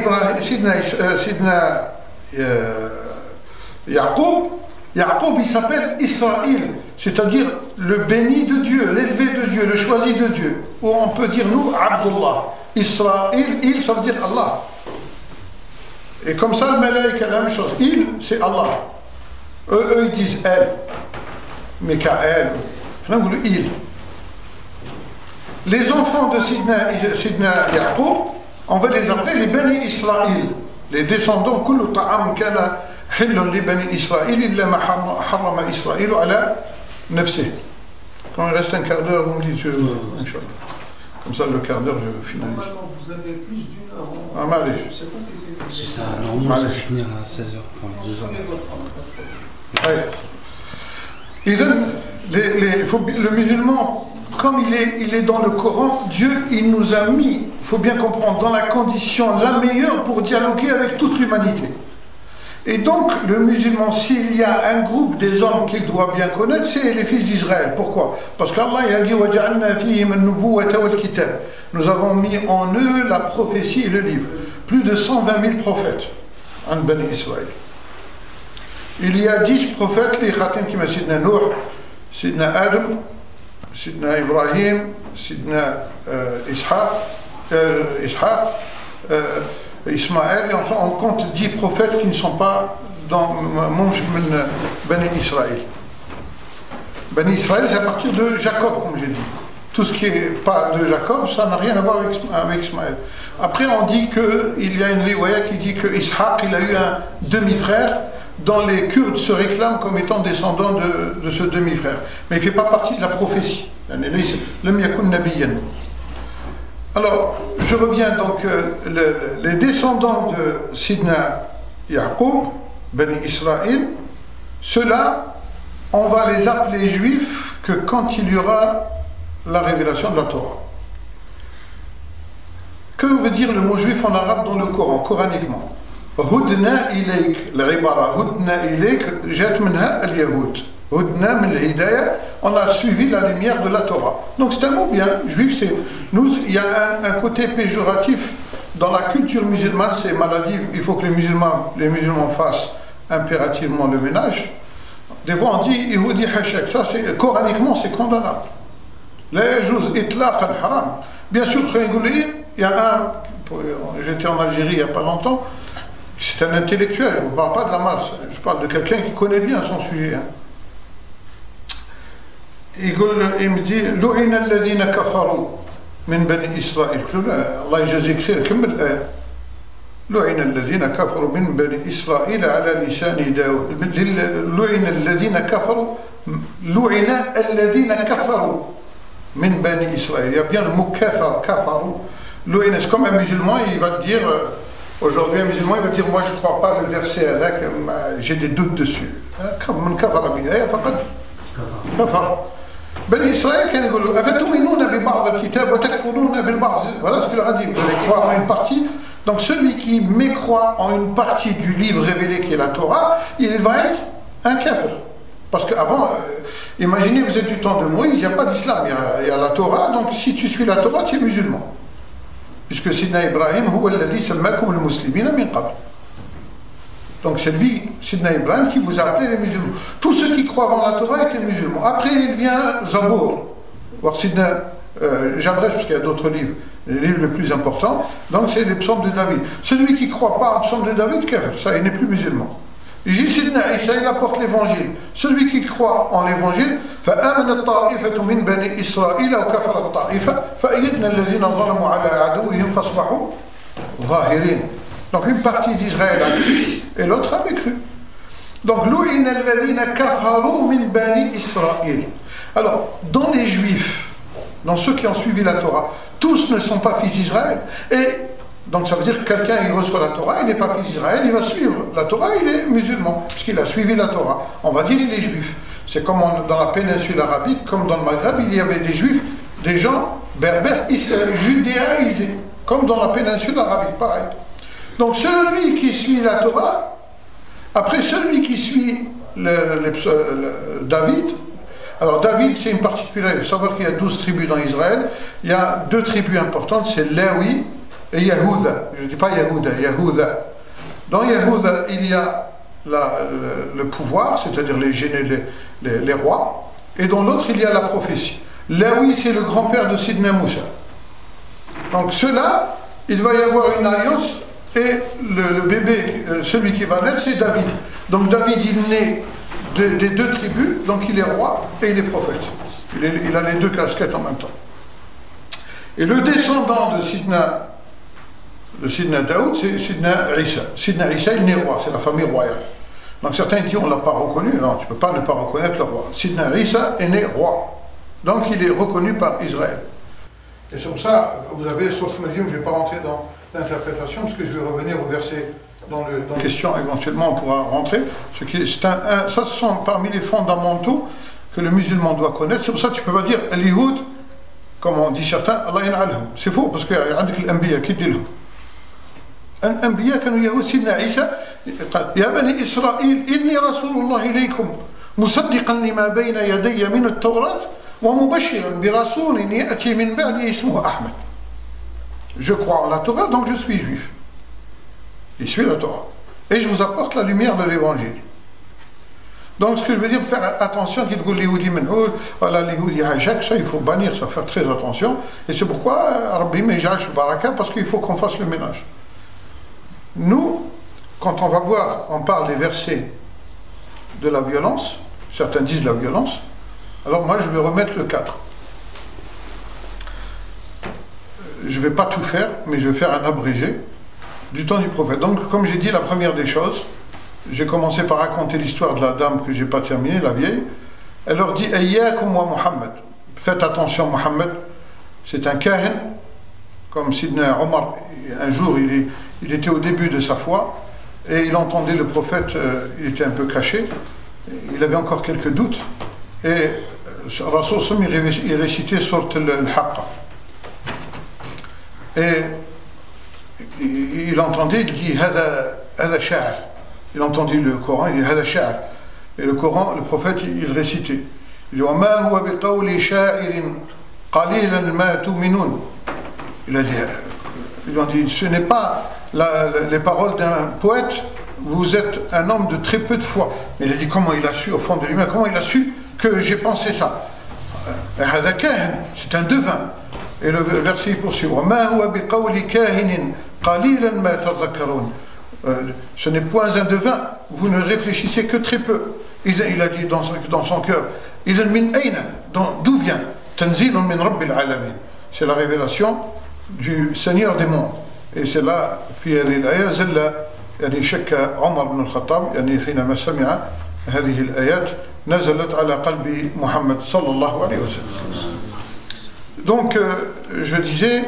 Yaqub, il s'appelle Israël, c'est-à-dire le béni de Dieu, l'élevé de Dieu, le choisi de Dieu. Ou on peut dire nous, Abdullah. Israël, ça veut dire Allah. Et comme ça, le malaïk a la même chose. Il, c'est Allah. Eux, ils disent elle. Mikaël. Il. Les enfants de Sidna Yaqub, on va les appeler les Bani Israël. Les descendants, كل طعام كان حل لبني إسرائيل إلا ما حرم إسرائيل على نفسه. Quand il reste un quart d'heure, vous me dites, Inch'Allah. Comme ça, le quart d'heure, je finalise. Normalement, vous avez plus d'une heure. Ah, Malé. C'est ça, normalement, ça se finir à 16h, enfin 2h. Le musulman, comme il est dans le Coran, Dieu, il nous a mis, il faut bien comprendre, dans la condition la meilleure pour dialoguer avec toute l'humanité. Et donc, le musulman, s'il y a un groupe des hommes qu'il doit bien connaître, c'est les fils d'Israël. Pourquoi? Parce qu'Allah a dit nous avons mis en eux la prophétie et le livre. Plus de 120 000 prophètes en Bani Israël. Il y a 10 prophètes, les khatim qui m'a Sidna Nuh, Sidna Adam, Sidna Ibrahim, Sidna Ishaq, Ismaël, et enfin on compte 10 prophètes qui ne sont pas dans Bani Israël. Bani Israël, c'est à partir de Jacob, comme j'ai dit. Tout ce qui n'est pas de Jacob, ça n'a rien à voir avec Ismaël. Après, on dit qu'il y a une riwaya qui dit que Ishaq, il a eu un demi-frère, dont les Kurdes se réclament comme étant descendants de ce demi-frère. Mais il ne fait pas partie de la prophétie. Alors, je reviens donc, les descendants de Sidna Yaqub, Bani Israël, ceux-là, on va les appeler juifs que quand il y aura la révélation de la Torah. Que veut dire le mot juif en arabe dans le Coran, coraniquement? Hudna ilayk, l'ibara, hudna ilayk, jat minha al-yahoud. Hudna min al-hidayah, on a suivi la lumière de la Torah. Donc c'est un mot bien, juif, c'est. Nous, il y a un côté péjoratif dans la culture musulmane, c'est maladie, il faut que les musulmans fassent impérativement le ménage. Des fois on dit Yehudi hachak, ça c'est coraniquement c'est condamnable. La yajuz itlaq al-haram. Bien sûr, il y a un, j'étais en Algérie il n'y a pas longtemps, c'est un intellectuel, je ne parle pas de la masse, je parle de quelqu'un qui connaît bien son sujet. Il me dit لُعِنَ الَّذِينَ كَفَرُوا مِنْ بَنِي إِسْرَائِيل. Allah يجزي خير كمل الآية. لُعِنَ الَّذِينَ كَفَروا مِنْ بَنِي إِسْرَائِيل على لسان داود. لُعِنَ الَّذِينَ كَفَروا لُعِنَ الَّذِينَ كَفَروا مِنْ بَنِي إِسْرَائِيل. Il y a bien le mot kafar, kafaru. لُعِنَ, c'est comme un musulman, il va te dire, aujourd'hui un musulman, il va dire, moi je ne crois pas le verset là, j'ai des doutes dessus. من كفر بالآية فقد كفر. بني إسرائيل كانوا يقولوا أفتؤمنون ببعض الكتاب وتكفرون بالبعض. Voilà ce qu'il leur a dit. Vous allez croire en une partie. Donc celui qui mécroit en une partie du livre révélé qui est la Torah, il va être un kafir. Parce qu'avant, imaginez, vous êtes du temps de Moïse, il n'y a pas d'islam, il y a la Torah. Donc si tu suis la Torah, tu es musulman. Puisque Sidna Ibrahim, huwa alladhi sammakum al-muslimina min qabl. Donc c'est lui, Sidna Ibrahim, qui vous a appelé les musulmans. Tous ceux qui croient en la Torah étaient musulmans. Après, il vient Zabour, voir Sidna Jabrèche, parce qu'il y a d'autres livres, les livres les plus importants. Donc c'est les psaumes de David. Celui qui ne croit pas aux psaumes de David, ça, il n'est plus musulman. Sidna Isa, il apporte l'évangile. Celui qui croit en l'évangile, فآمنت طائفة من بني إسرائيل وكفرت طائفة فأيدنا الذين ظلموا على عدوهم فاصبحوا ظاهرين. Donc une partie d'Israël a cru et l'autre avait cru. Donc لُعِنَ الذين كفروا من بني إسرائيل. Alors, dans les Juifs, dans ceux qui ont suivi la Torah, tous ne sont pas fils d'Israël. Et donc ça veut dire que quelqu'un, il reçoit la Torah, il n'est pas fils d'Israël, il va suivre la Torah, il est musulman, puisqu'il a suivi la Torah. On va dire il est juif. C'est comme dans la péninsule arabique, comme dans le Maghreb, il y avait des juifs, des gens berbères, judéaisés, comme dans la péninsule arabique, pareil. Donc celui qui suit la Torah, après celui qui suit David, alors David c'est une particularité, il faut savoir qu'il y a 12 tribus dans Israël, il y a 2 tribus importantes, c'est Léwi et Yehuda. Je ne dis pas Yehuda, Yehuda. Dans Yehuda, il y a le pouvoir, c'est-à-dire les rois, et dans l'autre, il y a la prophétie. Léwi, c'est le grand-père de Sidna Moussa. Donc cela, il va y avoir une alliance, et le bébé, celui qui va naître, c'est David. Donc David, il naît des 2 tribus, donc il est roi et il est prophète. Il a les 2 casquettes en même temps. Et le descendant de Sidna Daoud, c'est Sidna Isa. Sidna Isa, il est roi, c'est la famille royale. Donc certains disent, on ne l'a pas reconnu. Non, tu ne peux pas ne pas reconnaître le roi. Sidna Isa est né roi. Donc il est reconnu par Israël. Et c'est pour ça, vous avez, sauf Medium, je ne vais pas rentrer dans l'interprétation, parce que je vais revenir au verset dans les questions, éventuellement on pourra rentrer. Ça, ce sont parmi les fondamentaux que le musulman doit connaître. C'est pour ça que tu ne peux pas dire, l'Ihoud, comme on dit certains, Allah yan'alhum. C'est faux, parce qu'il y a des l'Anbiya qui disent. الأنبياء كانوا يهود. سيدنا عيسى قال يا بني إسرائيل إني رسول الله إليكم مصدقا لما بين يدي من التوراة ومبشرا برسول يأتي من بعدي اسمه أحمد. Je crois en la Torah, donc je suis juif. Je suis la Torah. Et je vous apporte la lumière de l'évangile. Donc ce que je veux dire, faire attention, qu'il dit l'Ihoudi menhoul, voilà l'Ihoudi hajak, ça il faut bannir, ça faire très attention. Et c'est pourquoi Rabbi Mejash Baraka, parce qu'il faut qu'on fasse le ménage. Nous, quand on va voir, on parle des versets de la violence, certains disent la violence, alors moi je vais remettre le cadre. Je ne vais pas tout faire, mais je vais faire un abrégé du temps du prophète. Donc, comme j'ai dit, la première des choses, j'ai commencé par raconter l'histoire de la dame que je n'ai pas terminée, la vieille. Elle leur dit, Ayyakum wa Muhammad. Faites attention, Muhammad, c'est un kahin, comme Sidna Omar, un jour, il était au début de sa foi, et il entendait le prophète, il était un peu caché, il avait encore quelques doutes, et Rasul Sam, il récitait Surat al-Haqqa. Et il entendait, il dit Hada Sha'ar. Il entendit le Coran, il dit Hada Sha'ar. Et le Coran, le prophète, il récitait. Il dit Wama huwa biqawli sha'irin qalilan ma tu'minun. Il a dit, ils lui ont dit, ce n'est pas les paroles d'un poète, vous êtes un homme de très peu de foi. Mais il a dit, comment il a su, au fond de lui-même, comment il a su que j'ai pensé ça? C'est un devin. Et le verset poursuit, ce n'est point un devin, vous ne réfléchissez que très peu. Il a dit dans son cœur, d'où vient? C'est la révélation du Seigneur des mondes. Et c'est là, في هذه الآية زل يعني شك عمر بن الخطاب يعني حينما سمع هذه الآيات نزلت على قلب محمد صلى الله عليه وسلم. Donc, je disais,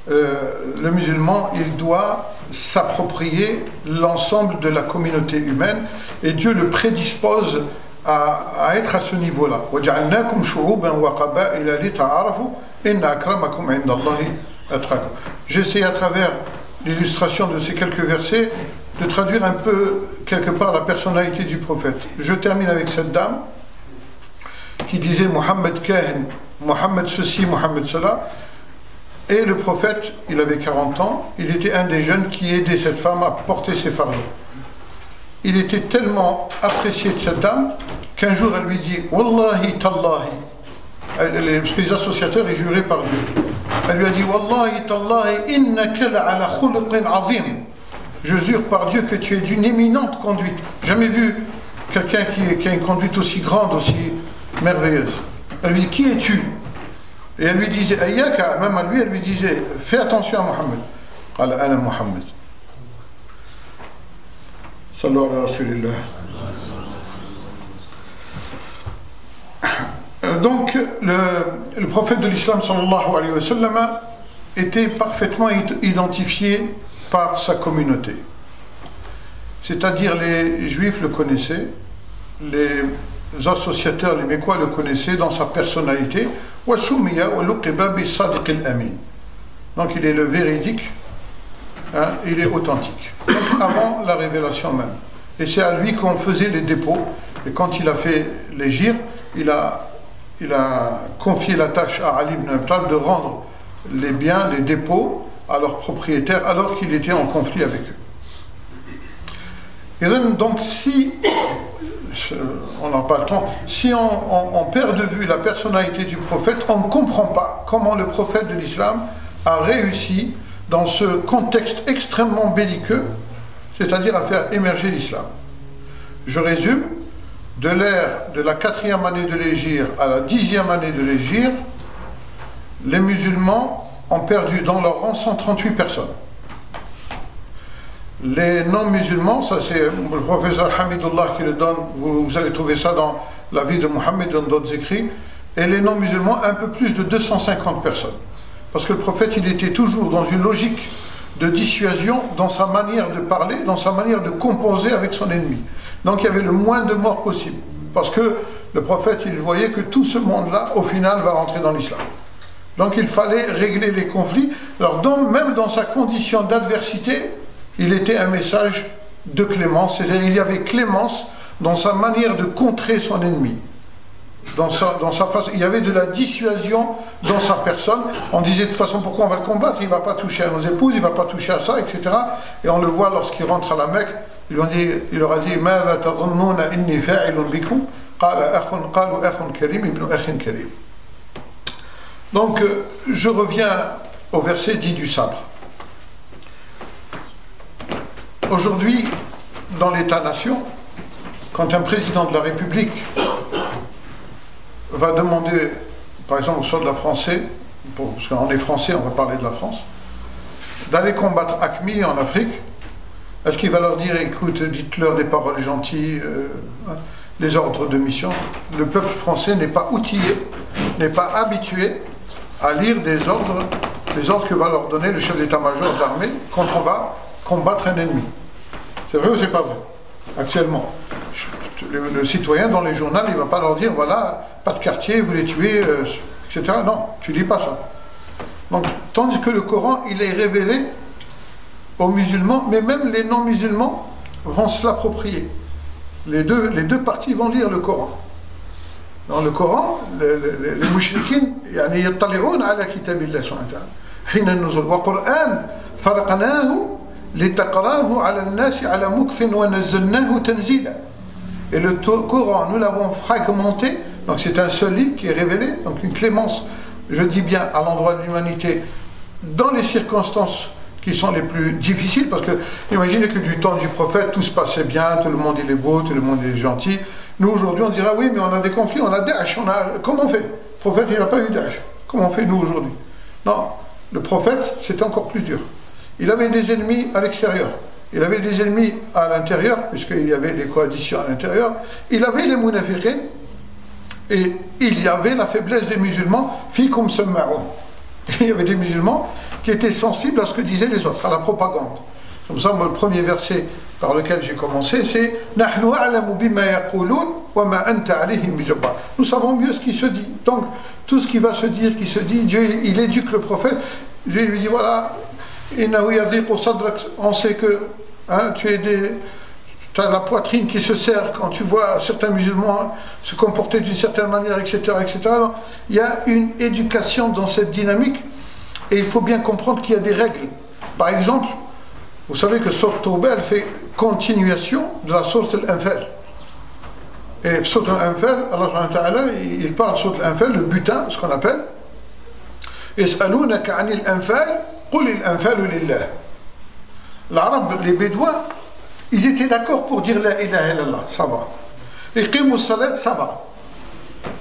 le musulman, il doit s'approprier l'ensemble de la communauté humaine et Dieu le prédispose à être à ce niveau-là. وَجَعَلْنَاكُمْ شُعُوبًا وَقَبَائِلَ لِتَعَارَفُوا إِنَّ أَكْرَمَكُمْ عِنْدَ اللَّهِ أَتْقَاكُمْ. J'essaie à travers l'illustration de ces quelques versets de traduire un peu quelque part la personnalité du prophète. Je termine avec cette dame qui disait Mohammed Kahin, Mohammed ceci, Mohammed cela. Et le prophète, il avait 40 ans, il était un des jeunes qui aidait cette femme à porter ses fardeaux. Il était tellement apprécié de cette dame qu'un jour elle lui dit Wallahi tallahi, parce que les associateurs ils juraient par Dieu. Elle lui a dit Wallahi tallahi innaka la'ala khuluqin azim. je jure par Dieu que tu es d'une éminente conduite. Jamais vu quelqu'un qui a une conduite aussi grande, aussi merveilleuse. Elle lui dit, qui es-tu? Et elle lui disait, Ayyaka, même à lui, elle lui disait, fais attention à Mohammed. Qala ana Mohammed. Sallallahu alayhi wa sallam. Donc, le prophète de l'islam, sallallahu alayhi wa sallam, était parfaitement identifié par sa communauté. C'est-à-dire, les juifs le connaissaient, les associateurs, les Mécois le connaissaient dans sa personnalité. Donc, il est le véridique, hein, il est authentique. Donc, avant la révélation même. Et c'est à lui qu'on faisait les dépôts. Et quand il a fait les girs, il a confié la tâche à Ali ibn Abi Talib de rendre les biens, les dépôts à leurs propriétaires alors qu'il était en conflit avec eux. Et donc si, on n'a pas le temps, si on perd de vue la personnalité du prophète, on ne comprend pas comment le prophète de l'islam a réussi dans ce contexte extrêmement belliqueux, c'est-à-dire à faire émerger l'islam. Je résume. De l'ère de la 4e année de l'Hégire à la 10e année de l'Hégire, les musulmans ont perdu dans leur rang 138 personnes. Les non-musulmans, ça c'est le professeur Hamidullah qui le donne, vous allez trouver ça dans la vie de Mohammed, dans d'autres écrits, et les non-musulmans, un peu plus de 250 personnes. Parce que le prophète, il était toujours dans une logique de dissuasion dans sa manière de parler, dans sa manière de composer avec son ennemi. Donc il y avait le moins de morts possible. Parce que le prophète, il voyait que tout ce monde-là, au final, va rentrer dans l'islam. Donc il fallait régler les conflits. Alors même dans sa condition d'adversité, il était un message de clémence. C'est-à-dire il y avait clémence dans sa manière de contrer son ennemi. Dans sa face, il y avait de la dissuasion dans sa personne. On disait de toute façon pourquoi on va le combattre, il ne va pas toucher à nos épouses, il ne va pas toucher à ça, etc. Et on le voit lorsqu'il rentre à la Mecque, il leur a dit donc je reviens au verset dit du sabre. Aujourd'hui, dans l'État-nation, quand un président de la République va demander, par exemple aux soldats français, parce qu'on est français, on va parler de la France, d'aller combattre AQMI en Afrique, est-ce qu'il va leur dire, écoute, dites-leur des paroles gentilles, les ordres de mission? Le peuple français n'est pas outillé, n'est pas habitué à lire les ordres que va leur donner le chef d'état-major de l'armée quand on va combattre un ennemi. C'est vrai ou c'est pas vrai? Actuellement. Le citoyen dans les journaux, il ne va pas leur dire, voilà, pas de quartier, vous les tuez, etc. Non, tu ne dis pas ça. Donc, tandis que le Coran, il est révélé aux musulmans, mais même les non-musulmans vont se l'approprier. Les deux parties vont lire le Coran. Dans le Coran, les mouchriquines, yattali'un ala kitabillah subhanahu wa ta'ala. Hina nuzul wa Qur'an faraqnahu litaqrahu ala an-nasi ala mukthin wa nazzalnahu tanzila. Et le Coran, nous l'avons fragmenté, donc c'est un seul livre qui est révélé, donc une clémence, je dis bien, à l'endroit de l'humanité, dans les circonstances qui sont les plus difficiles, parce que imaginez que du temps du prophète, tout se passait bien, tout le monde il est beau, tout le monde est gentil. Nous aujourd'hui on dira, oui mais on a des conflits, on a Daesh, comment on fait? Le prophète il n'a pas eu Daesh, comment on fait nous aujourd'hui? Non, le prophète c'était encore plus dur. Il avait des ennemis à l'extérieur. Il avait des ennemis à l'intérieur, puisqu'il y avait des coalitions à l'intérieur. Il avait les munafiqin, et il y avait la faiblesse des musulmans, fikum samma'un. Il y avait des musulmans qui étaient sensibles à ce que disaient les autres, à la propagande. C'est pour ça, moi, le premier verset par lequel j'ai commencé, c'est « Nahnu a'lamu bima yaqulun wa ma anta alayhim bijabbar » Nous savons mieux ce qui se dit. Donc, tout ce qui va se dire, qui se dit, Dieu, il éduque le prophète. Dieu lui dit, voilà, on sait que hein, tu as la poitrine qui se serre quand tu vois certains musulmans se comporter d'une certaine manière, etc., etc. Alors, il y a une éducation dans cette dynamique et il faut bien comprendre qu'il y a des règles. Par exemple, vous savez que Sourate Tawbah, elle fait continuation de la Sourate Al-Anfal. Et Sourate Al-Anfal, Allah il parle de Sourate Al-Anfal, le butin, ce qu'on appelle « Yas'alunaka 'anil anfal » قل الأنفال لله. l'arabe, les bédouins, ils étaient d'accord pour dire la ilaha illallah, ça va. Et qimu salat, ça va.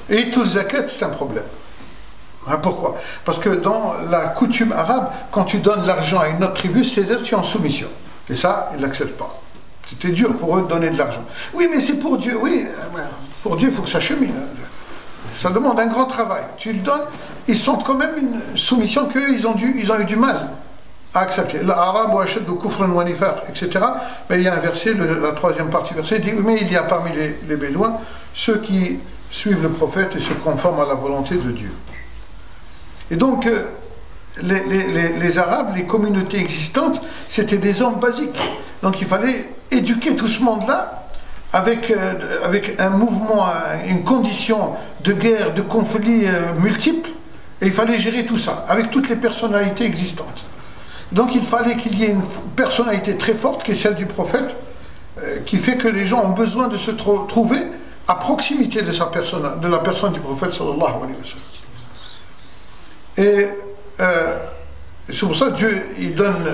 Et tout zakat, c'est un problème. Hein, pourquoi? Parce que dans la coutume arabe, quand tu donnes l'argent à une autre tribu, c'est-à-dire que tu es en soumission. Et ça, ils ne l'acceptent pas. C'était dur pour eux de donner de l'argent. Oui, mais c'est pour Dieu. Oui, pour Dieu, il faut que ça chemine. Ça demande un grand travail. Tu le donnes, ils sentent quand même une soumission qu'eux, ils ont eu du mal à accepter. L'arabe ou achète de kufran wa nifaq, etc. Mais il y a un verset, la troisième partie du verset, dit oui, mais il y a parmi les bédouins ceux qui suivent le prophète et se conforment à la volonté de Dieu. Et donc, les Arabes, les communautés existantes, c'était des hommes basiques. Donc il fallait éduquer tout ce monde-là avec un mouvement, une condition de guerre, de conflits multiples, et il fallait gérer tout ça, avec toutes les personnalités existantes. Donc il fallait qu'il y ait une personnalité très forte, qui est celle du prophète, qui fait que les gens ont besoin de se trouver à proximité de la personne du prophète sallallahu alayhi wa sallam. Et c'est pour ça que Dieu il donne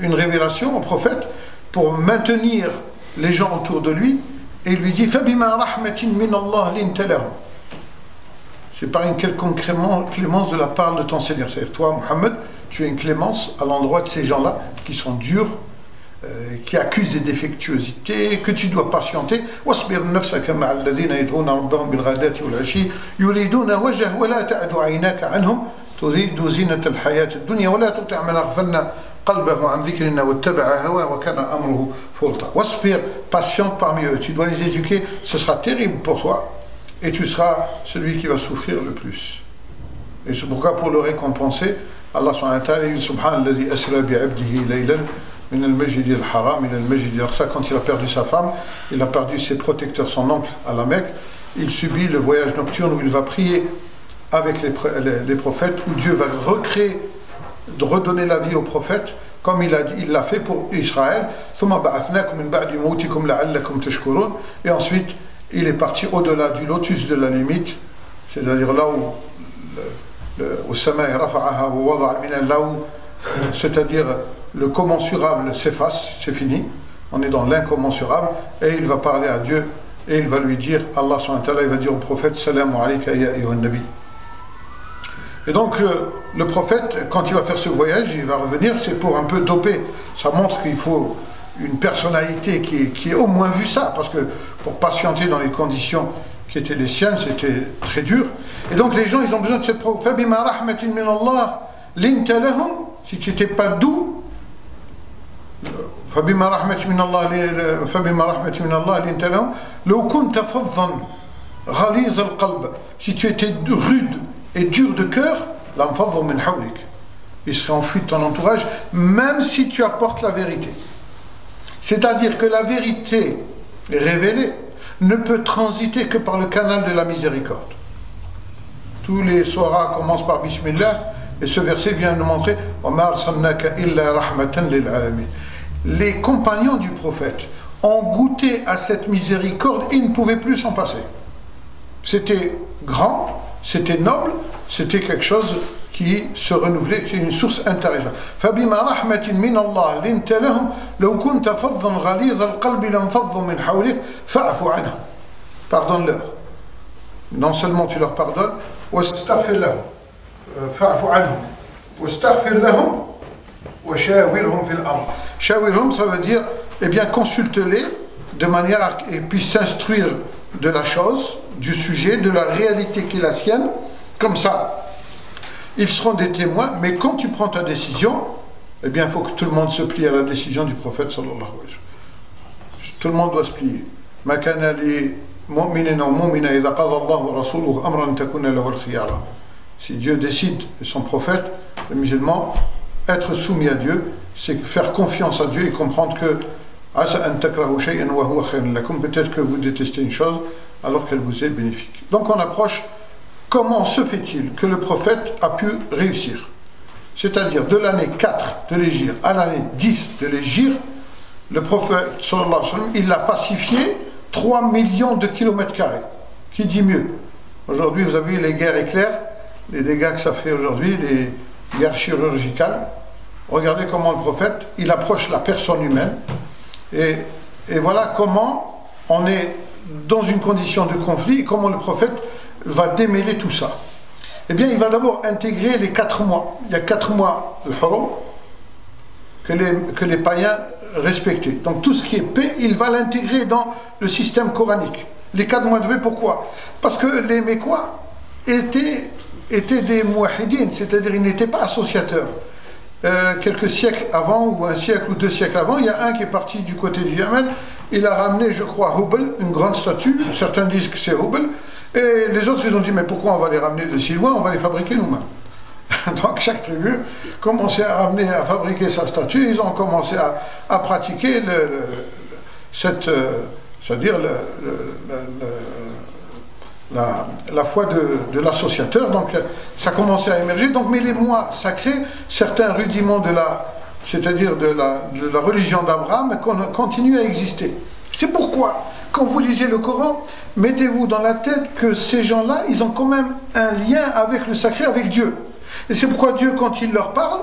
une révélation au prophète pour maintenir les gens autour de lui, et il lui dit فَبِمَا رَحْمَةٍ مِّنَ اللَّهِ لِنْتَ لَهُمْ. C'est par une quelconque clémence de la part de ton Seigneur. C'est-à-dire, toi, Mohammed, tu as une clémence à l'endroit de ces gens-là qui sont durs, qui accusent des défectuosités, que tu dois patienter. وَاصْبِرْ نَفْسَكَ مَعَ الَّذِينَ يَدْعُونَ رَبَّهُمْ بِالْغَدَاةِ وَالْعَشِيِّ يُرِيدُونَ وَجْهَهُ وَلَا تَعْدُ عَيْنَاكَ عَنْهُم تُرِيدُ زِينَةَ الْحَيَاةِ الدُّنْيَا وَلَا تُطِعْ مَنْ أَغْفَلْنَا قَلْبَهُ عَنْ ذِكْرِنَا وَاتَّبَعَ هَوَاهُ وَكَانَ أَمْرُهُ فُرْطًا. وَاصْبِرْ, patiente parmi eux. Tu dois les éduquer, ce sera terrible pour toi, et tu seras celui qui va souffrir le plus. Et c'est pourquoi, pour le récompenser, Allah subhanahu wa ta'ala dit Subhanalladhi asra bi'abdihi laylan min al-masjid al-haram ila al-masjid al-aqsa. Quand il a perdu sa femme, il a perdu ses protecteurs, son oncle à la Mecque, il subit le voyage nocturne où il va prier avec les prophètes, où Dieu va recréer, de redonner la vie aux prophètes, comme il l'a fait pour Israël. Et ensuite, il est parti au-delà du lotus de la limite, c'est-à-dire là où c'est-à-dire le commensurable s'efface, c'est fini, on est dans l'incommensurable, et il va parler à Dieu, et il va lui dire, Allah subhanahu wa ta'ala, il va dire au prophète, Salam alayka ya ayyuhan nabi. Et donc le prophète, quand il va faire ce voyage, il va revenir, c'est pour un peu doper, ça montre qu'il faut une personnalité qui ait au moins vu ça, parce que pour patienter dans les conditions qui étaient les siennes, c'était très dur. Et donc les gens, ils ont besoin de cette preuve. فَبِمَا رَحْمَةٍ مِّنَ اللَّهِ لِنْتَ لَهُمْ. Si tu n'étais pas doux, فَبِمَا رَحْمَةٍ مِّنَ اللَّهِ لِنْتَ لَهُمْ لَوْ كُنْتَ فَضًّا غَلِيظَ الْقَلْبِ. Si tu étais rude et dur de cœur, لَانْفَضُّوا مِنْ حَوْلِكَ. Il serait enfui de ton entourage, même si tu apportes la vérité. C'est-à-dire que la vérité révélée ne peut transiter que par le canal de la miséricorde. Tous les soiras commencent par Bismillah, et ce verset vient nous montrer les compagnons du prophète ont goûté à cette miséricorde, ils ne pouvaient plus s'en passer. C'était grand, c'était noble, c'était quelque chose qui se renouvelait, c'est une source intéressante. فَبِمَا رَحْمَةٍ مِّنَ اللَّهِ لِنْتَ لَهُمْ لَوْ كُنْتَ فَضًّا غَلِيظَ الْقَلْبِ لَانْفَضُّوا مِنْ حَوْلِكَ فَاعْفُ عَنْهُمْ. Pardonne-leur. Non seulement tu leur pardonnes, وَاسْتَغْفِرْ لَهُمْ فَاعْفُ عَنْهُمْ وَاسْتَغْفِرْ لَهُمْ وَشَاوِرْهُمْ فِي الْأَمْرِ. Shawirhum, ça veut dire, eh bien, consulte-les de manière à qu'ils puissent s'instruire de la chose, du sujet, de la réalité qui est la sienne, comme ça. Ils seront des témoins, mais quand tu prends ta décision, eh bien, il faut que tout le monde se plie à la décision du prophète sallallahu alayhi wa sallam. Tout le monde doit se plier. Ma kana li mu'minin ou mu'mina idha qada Allah wa rasuluhu amran takuna lahu al-khiyara. Si Dieu décide, et son prophète, le musulman, être soumis à Dieu, c'est faire confiance à Dieu et comprendre que asa an takrahu shay'an wa huwa khayrun lakum, peut-être que vous détestez une chose alors qu'elle vous est bénéfique. Donc on approche. Comment se fait-il que le prophète a pu réussir? C'est-à-dire de l'année 4 de l'Hégire à l'année 10 de l'Hégire, le prophète sallallahu alayhi wa sallam, il a pacifié 3 millions de kilomètres carrés. Qui dit mieux? Aujourd'hui, vous avez vu les guerres éclairs, les dégâts que ça fait aujourd'hui, les guerres chirurgicales. regardez comment le prophète, il approche la personne humaine, et voilà comment on est dans une condition de conflit, et comment le prophète va démêler tout ça. Eh bien, il va d'abord intégrer les 4 mois. Il y a 4 mois, le haram, que les païens respectaient. Donc tout ce qui est paix, il va l'intégrer dans le système coranique. Les 4 mois de paix, pourquoi? Parce que les Mécois étaient des mouahidines, c'est-à-dire ils n'étaient pas associateurs. Quelques siècles avant, ou un siècle ou 2 siècles avant, il y a un qui est parti du côté du Yémen, il a ramené, je crois, Hubal, une grande statue, certains disent que c'est Hubal, et les autres ils ont dit mais pourquoi on va les ramener de si loin, on va les fabriquer nous-mêmes. Donc chaque tribu commençait à ramener, à fabriquer sa statue, ils ont commencé à pratiquer c'est-à-dire la foi de l'associateur. Donc ça commençait à émerger. Donc, mais les mois sacrés, certains rudiments c'est-à-dire de la religion d'Abraham, continuent à exister. C'est pourquoi, quand vous lisez le Coran, mettez-vous dans la tête que ces gens-là, ils ont quand même un lien avec le sacré, avec Dieu. Et c'est pourquoi Dieu, quand il leur parle,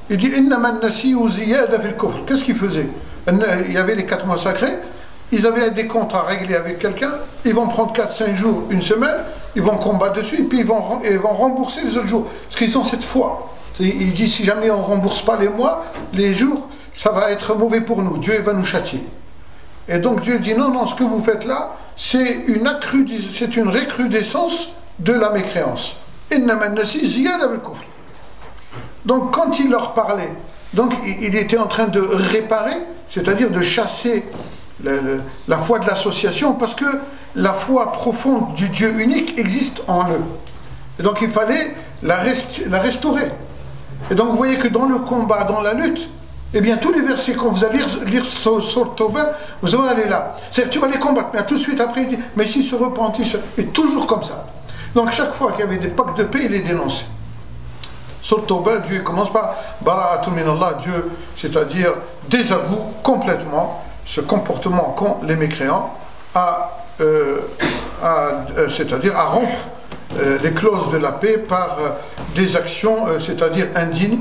il dit « Qu'est-ce qu'ils faisaient? Il y avait les 4 mois sacrés, ils avaient des comptes à régler avec quelqu'un, ils vont prendre 4-5 jours, une semaine, ils vont combattre dessus, et puis ils vont rembourser les autres jours. Parce qu'ils ont cette foi. Il dit, si jamais on ne rembourse pas les mois, les jours, ça va être mauvais pour nous, Dieu va nous châtier. Et donc Dieu dit, non, non, ce que vous faites là, c'est une recrudescence de la mécréance. Donc quand il leur parlait, donc il était en train de réparer, c'est-à-dire de chasser la foi de l'association, parce que la foi profonde du Dieu unique existe en eux. Et donc il fallait la restaurer. Et donc vous voyez que dans le combat, dans la lutte, eh bien tous les versets qu'on vous allez lire sur Tauba, vous allez aller là. C'est-à-dire tu vas les combattre, mais tout de suite après il dit, mais s'ils se repentissent, et toujours comme ça. Donc chaque fois qu'il y avait des pactes de paix, il les dénonçait. Sur Tauba, Dieu commence par Bara'atun minallah, Dieu, c'est-à-dire désavoue complètement ce comportement qu'ont les mécréants, c'est-à-dire à rompre les clauses de la paix par des actions, c'est-à-dire indignes,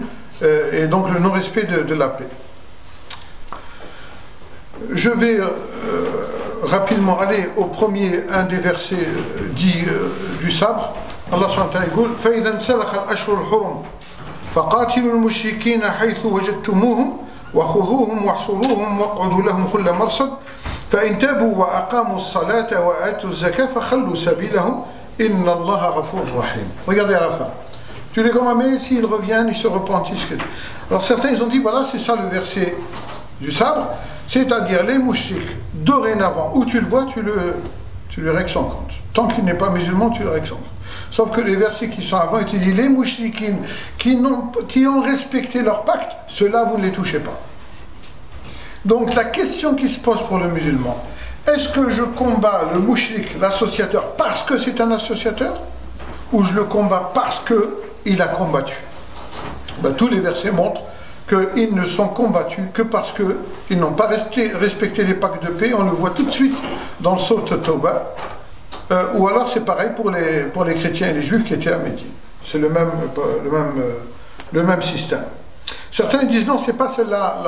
et donc le non-respect de la paix. Je vais rapidement aller au premier, un des versets dits du sabre. Allah subhanahu wa ta'ala dit فَإِذَا انْسَلَخَ الْأَشْهُرُ الْحُرُمُ فَقَاتِلُوا الْمُشْرِكِينَ حَيْثُ وَجَدتُّمُوهُمْ وَخُذُوهُمْ وَاحْصُرُوهُمْ وَاقْعُدُوا لَهُمْ كُلَّ مَرْصَدٍ فَإِنْ تَابُوا وَأَقَامُوا الصَّلَاةَ وَآتُوا الزَّكَاةَ فَخَلُّوا سَبِيلَهُمْ إِنَّ اللَّهَ غَفُورٌ رَحِيمٌ. Regardez à la fin. Tu les commandes, mais s'ils reviennent, ils se repentissent. Alors certains, ils ont dit, voilà, c'est ça le verset du sabre, c'est-à-dire les mouchiks, dorénavant, où tu le vois, tu le règles son compte. Tant qu'il n'est pas musulman, tu le règles son compte. Sauf que les versets qui sont avant, ils te disent, les mouchikines qui ont respecté leur pacte, ceux-là, vous ne les touchez pas. Donc la question qui se pose pour le musulman, est-ce que je combats le mouchrik, l'associateur, parce que c'est un associateur, ou je le combats parce qu'il a combattu? Ben, tous les versets montrent qu'ils ne sont combattus que parce qu'ils n'ont pas respecté les pactes de paix. On le voit tout de suite dans le sourate Tauba. Ou alors c'est pareil pour les chrétiens et les juifs qui étaient à Médine. C'est le même système. Certains disent non, c'est pas celle-là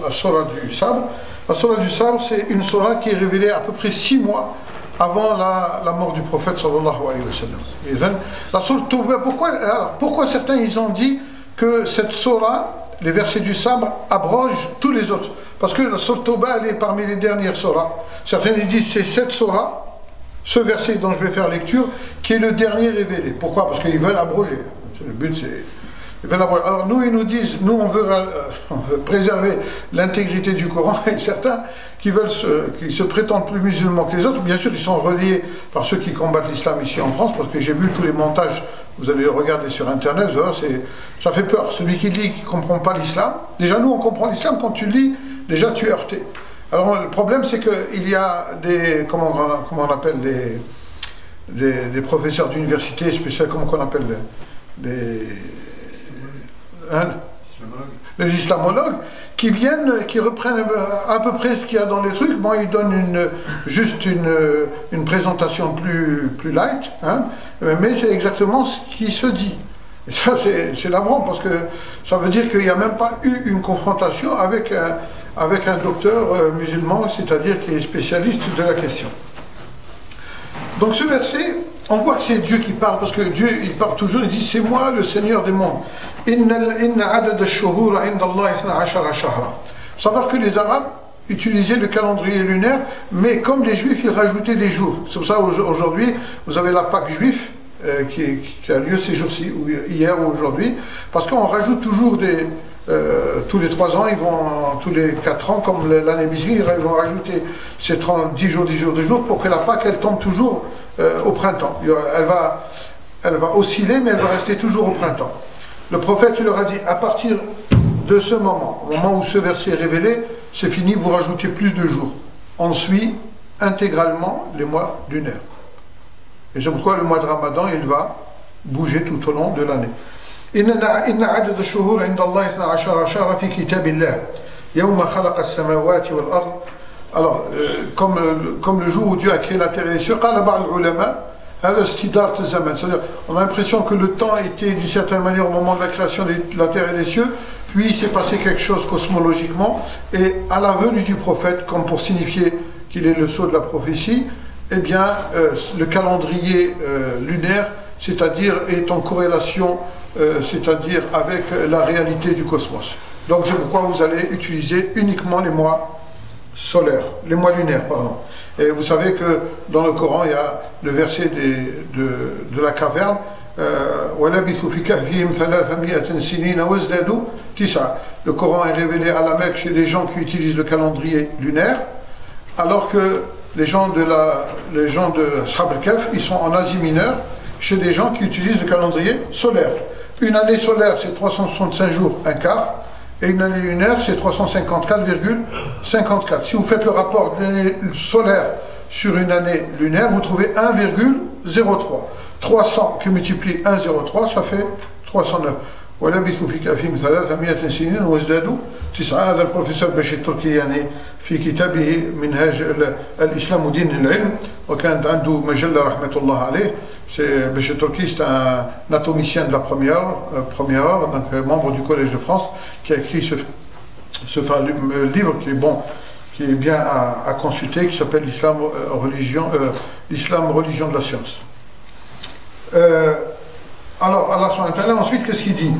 la Surah du sabre. La Surah du sabre, c'est une Surah qui est révélée à peu près 6 mois avant la mort du prophète sallallahu alayhi wa sallam. La Surah Tauba, pourquoi certains ils ont dit que cette Surah, les versets du sabre, abrogent tous les autres? Parce que la Surah Tauba, elle est parmi les dernières Surahs. Certains ils disent c'est cette Surah, ce verset dont je vais faire lecture, qui est le dernier révélé. Pourquoi? Parce qu'ils veulent abroger. Le but, c'est... Alors nous, ils nous disent, nous on veut préserver l'intégrité du Coran, et certains qui se prétendent plus musulmans que les autres, bien sûr ils sont reliés par ceux qui combattent l'islam ici en France, parce que j'ai vu tous les montages, vous allez regarder sur internet, ça fait peur. Celui qui lit, qui ne comprend pas l'islam, déjà nous on comprend l'islam, quand tu lis, déjà tu es heurté. Alors le problème c'est qu'il y a des, comment on appelle, des professeurs d'université spéciales, comment on appelle, les islamologues qui viennent, qui reprennent à peu près ce qu'il y a dans les trucs. Bon, ils donnent juste une présentation plus light, hein, mais c'est exactement ce qui se dit. Et ça, c'est navrant, parce que ça veut dire qu'il n'y a même pas eu une confrontation avec un docteur musulman, c'est-à-dire qui est spécialiste de la question. Donc ce verset, on voit que c'est Dieu qui parle, parce que Dieu, il parle toujours, il dit, c'est moi le Seigneur des mondes. Savoir que les Arabes utilisaient le calendrier lunaire, mais comme les Juifs, ils rajoutaient des jours. C'est pour ça aujourd'hui, vous avez la Pâque juive, qui a lieu ces jours-ci, ou hier ou aujourd'hui, parce qu'on rajoute toujours tous les 3 ans, tous les 4 ans, comme l'année bisouille, ils vont rajouter ces 10 jours pour que la Pâque, elle tombe toujours au printemps. Elle va osciller, mais elle va rester toujours au printemps. Le prophète, il leur a dit, à partir de ce moment, au moment où ce verset est révélé, c'est fini, vous rajoutez plus de jours. On suit intégralement les mois lunaires. Et c'est pourquoi le mois de Ramadan, il va bouger tout au long de l'année. Alors, comme le jour où Dieu a créé la terre et les cieux, c'est-à-dire, on a l'impression que le temps était d'une certaine manière au moment de la création de la terre et des cieux, puis il s'est passé quelque chose cosmologiquement, et à la venue du prophète, comme pour signifier qu'il est le sceau de la prophétie, eh bien, le calendrier lunaire, c'est-à-dire, est en corrélation, c'est-à-dire avec la réalité du cosmos. Donc c'est pourquoi vous allez utiliser uniquement les mois solaires, les mois lunaires, pardon. Et vous savez que dans le Coran, il y a le verset de la caverne, le Coran est révélé à la Mecque chez des gens qui utilisent le calendrier lunaire, alors que les gens de Ashab al-Kahf, ils sont en Asie mineure, chez des gens qui utilisent le calendrier solaire. Une année solaire, c'est 365 jours, un quart, et une année lunaire, c'est 354,54. Si vous faites le rapport de l'année solaire sur une année lunaire, vous trouvez 1,03. 300 qui multiplie 1,03, ça fait 309. ولبثوا في كهفهم 300 سنين وازدادوا 9. هذا البروفيسور بشير التركي يعني في كتابه منهاج الإسلام ودين العلم, وكانت عنده مجلة رحمة الله عليه. Bachir Turki, c'est un atomicien de la première heure, donc membre du Collège de France, qui a écrit ce livre qui est bon, qui est bien à consulter, qui s'appelle l'Islam religion de la science. Alors, Allah subhanahu wa ta'ala, ensuite, qu'est-ce qu'il dit?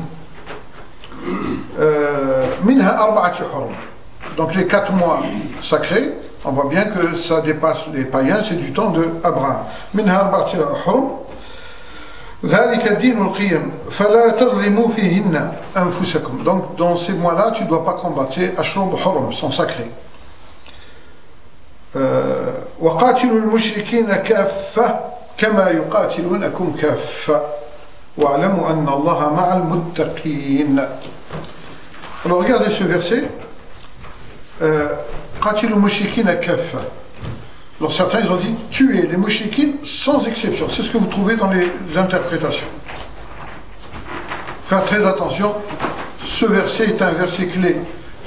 Minha arba'ati hurum. Donc, les 4 mois sacrés, on voit bien que ça dépasse les païens, c'est du temps d'Abraham. Minha arba'ati hurum. ذلك الدين القيم فلا تظلموا فيهن أنفسكم. Donc, dans ces mois-là, tu ne dois pas combattre. Ashrum hurum, sont sacrés. وقاتلوا المشركين كافة كما يقاتلونكم كافة. Alors regardez ce verset. Alors certains ils ont dit tuer les mouchikines sans exception. C'est ce que vous trouvez dans les interprétations. Faites très attention. Ce verset est un verset clé.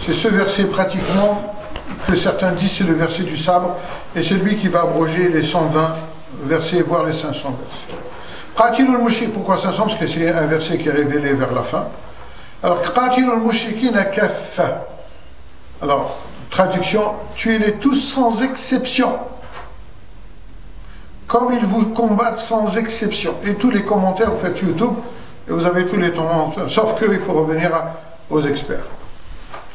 C'est ce verset pratiquement que certains disent c'est le verset du sabre. Et c'est lui qui va abroger les 120 versets, voire les 500 versets. Qatilul mushrik, pourquoi 500? Parce que c'est un verset qui est révélé vers la fin. Alors, Qatilul mushrikina kaffa. Alors, traduction, tuez-les tous sans exception. Comme ils vous combattent sans exception. Et tous les commentaires, vous faites YouTube, et vous avez tous les commentaires. Sauf qu'il faut revenir aux experts.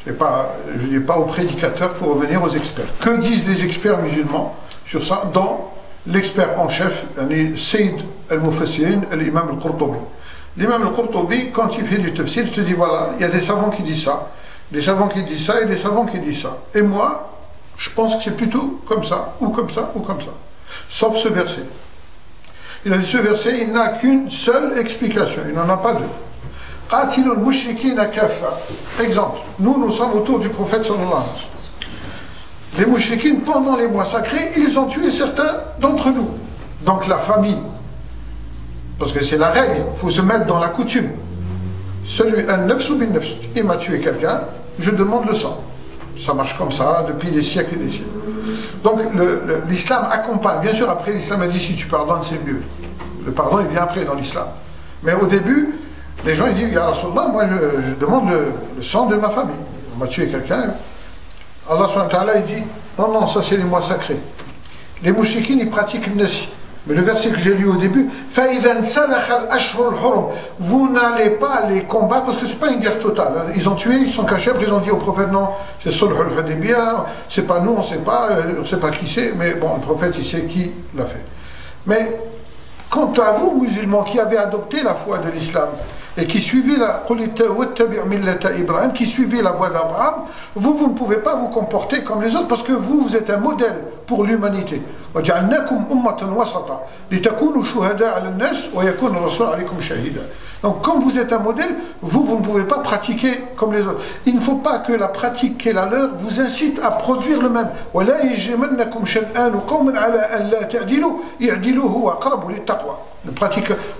Je ne dis pas aux prédicateurs, il faut revenir aux experts. Que disent les experts musulmans sur ça, dans l'expert en chef, Sayyid al-Mufassirin, l'imam al-Qurtubi. L'imam al-Qurtubi, quand il fait du tafsir, il te dit voilà, il y a des savants qui disent ça, des savants qui disent ça et des savants qui disent ça. Et moi, je pense que c'est plutôt comme ça, ou comme ça, ou comme ça. Sauf ce verset. Il a dit ce verset, il n'a qu'une seule explication, il n'en a pas deux. Qatilul mushrikina kaffa. Exemple, nous sommes autour du prophète sallallahu alayhi wa sallam. Les mouchriquines, pendant les mois sacrés, ils ont tué certains d'entre nous. Donc la famille, parce que c'est la règle, il faut se mettre dans la coutume. Celui, un nefs ou bin nefs, il m'a tué quelqu'un, je demande le sang. Ça marche comme ça depuis des siècles et des siècles. Donc l'islam accompagne. Bien sûr, après l'islam a dit si tu pardonnes, c'est mieux. Le pardon, il vient après dans l'islam. Mais au début, les gens ils disent, Ya Rasulallah, moi je demande le sang de ma famille. On m'a tué quelqu'un. Allah subhanahu wa ta'ala il dit, non, non, ça c'est les mois sacrés. Les mouchikines ils pratiquent le nasi. Mais le verset que j'ai lu au début, vous n'allez pas les combattre parce que c'est pas une guerre totale. Ils ont tué, ils sont cachés, après ils ont dit au prophète non, c'est Sulh al-Hudaybiyah, c'est pas nous, on sait pas qui c'est, mais bon, le prophète il sait qui l'a fait. Mais quant à vous, musulmans, qui avez adopté la foi de l'islam et qui suivez la voie d'Abraham, vous ne pouvez pas vous comporter comme les autres parce que vous êtes un modèle pour l'humanité. Donc comme vous êtes un modèle, vous ne pouvez pas pratiquer comme les autres. Il ne faut pas que la pratique qui est la leur vous incite à produire le même.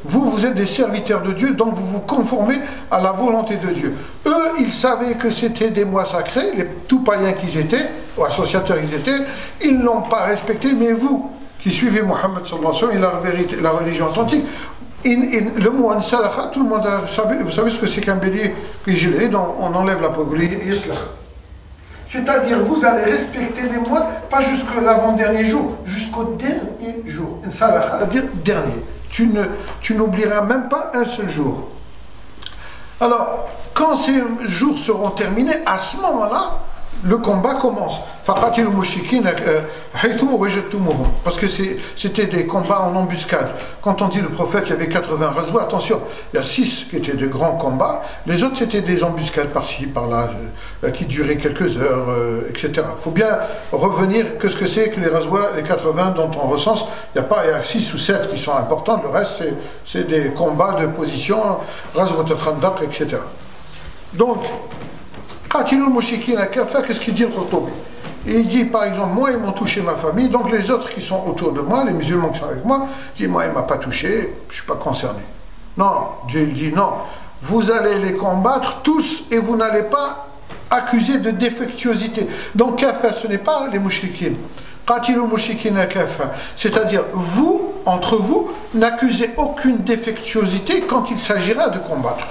Vous êtes des serviteurs de Dieu, donc vous vous conformez à la volonté de Dieu. Eux, ils savaient que c'était des mois sacrés, les tout païens qu'ils étaient, ou associateurs ils étaient, ils ne l'ont pas respecté, mais vous, qui suivez Mohammed sallallahu alayhi wa sallam, la religion authentique, le mot ansalaha, tout le monde vous savez ce que c'est qu'un bélier vigilé, on enlève la peau, c'est-à-dire vous allez respecter les mois, pas jusqu'à l'avant-dernier jour, jusqu'au dernier jour. C'est-à-dire dernier. Tu n'oublieras même pas un seul jour. Alors, quand ces jours seront terminés, à ce moment-là, le combat commence. Parce que c'était des combats en embuscade. Quand on dit le prophète, il y avait 80 razwa, attention, il y a 6 qui étaient de grands combats, les autres c'était des embuscades par-ci, par-là, qui duraient quelques heures, etc. Il faut bien revenir que ce que c'est que les razwa, les 80 dont on recense, il y a 6 ou 7 qui sont importants, le reste c'est des combats de position, razwa al-Khandaq, etc. Donc, qu'est-ce qu'il dit le Qurtubi? Il dit par exemple, moi ils m'ont touché ma famille, donc les autres qui sont autour de moi, les musulmans qui sont avec moi, disent moi il ne m'a pas touché, je ne suis pas concerné. Non, Dieu dit non, vous allez les combattre tous et vous n'allez pas accuser de défectuosité. Donc kafa, ce n'est pas les mouchriquines. C'est-à-dire vous, entre vous, n'accusez aucune défectuosité quand il s'agira de combattre.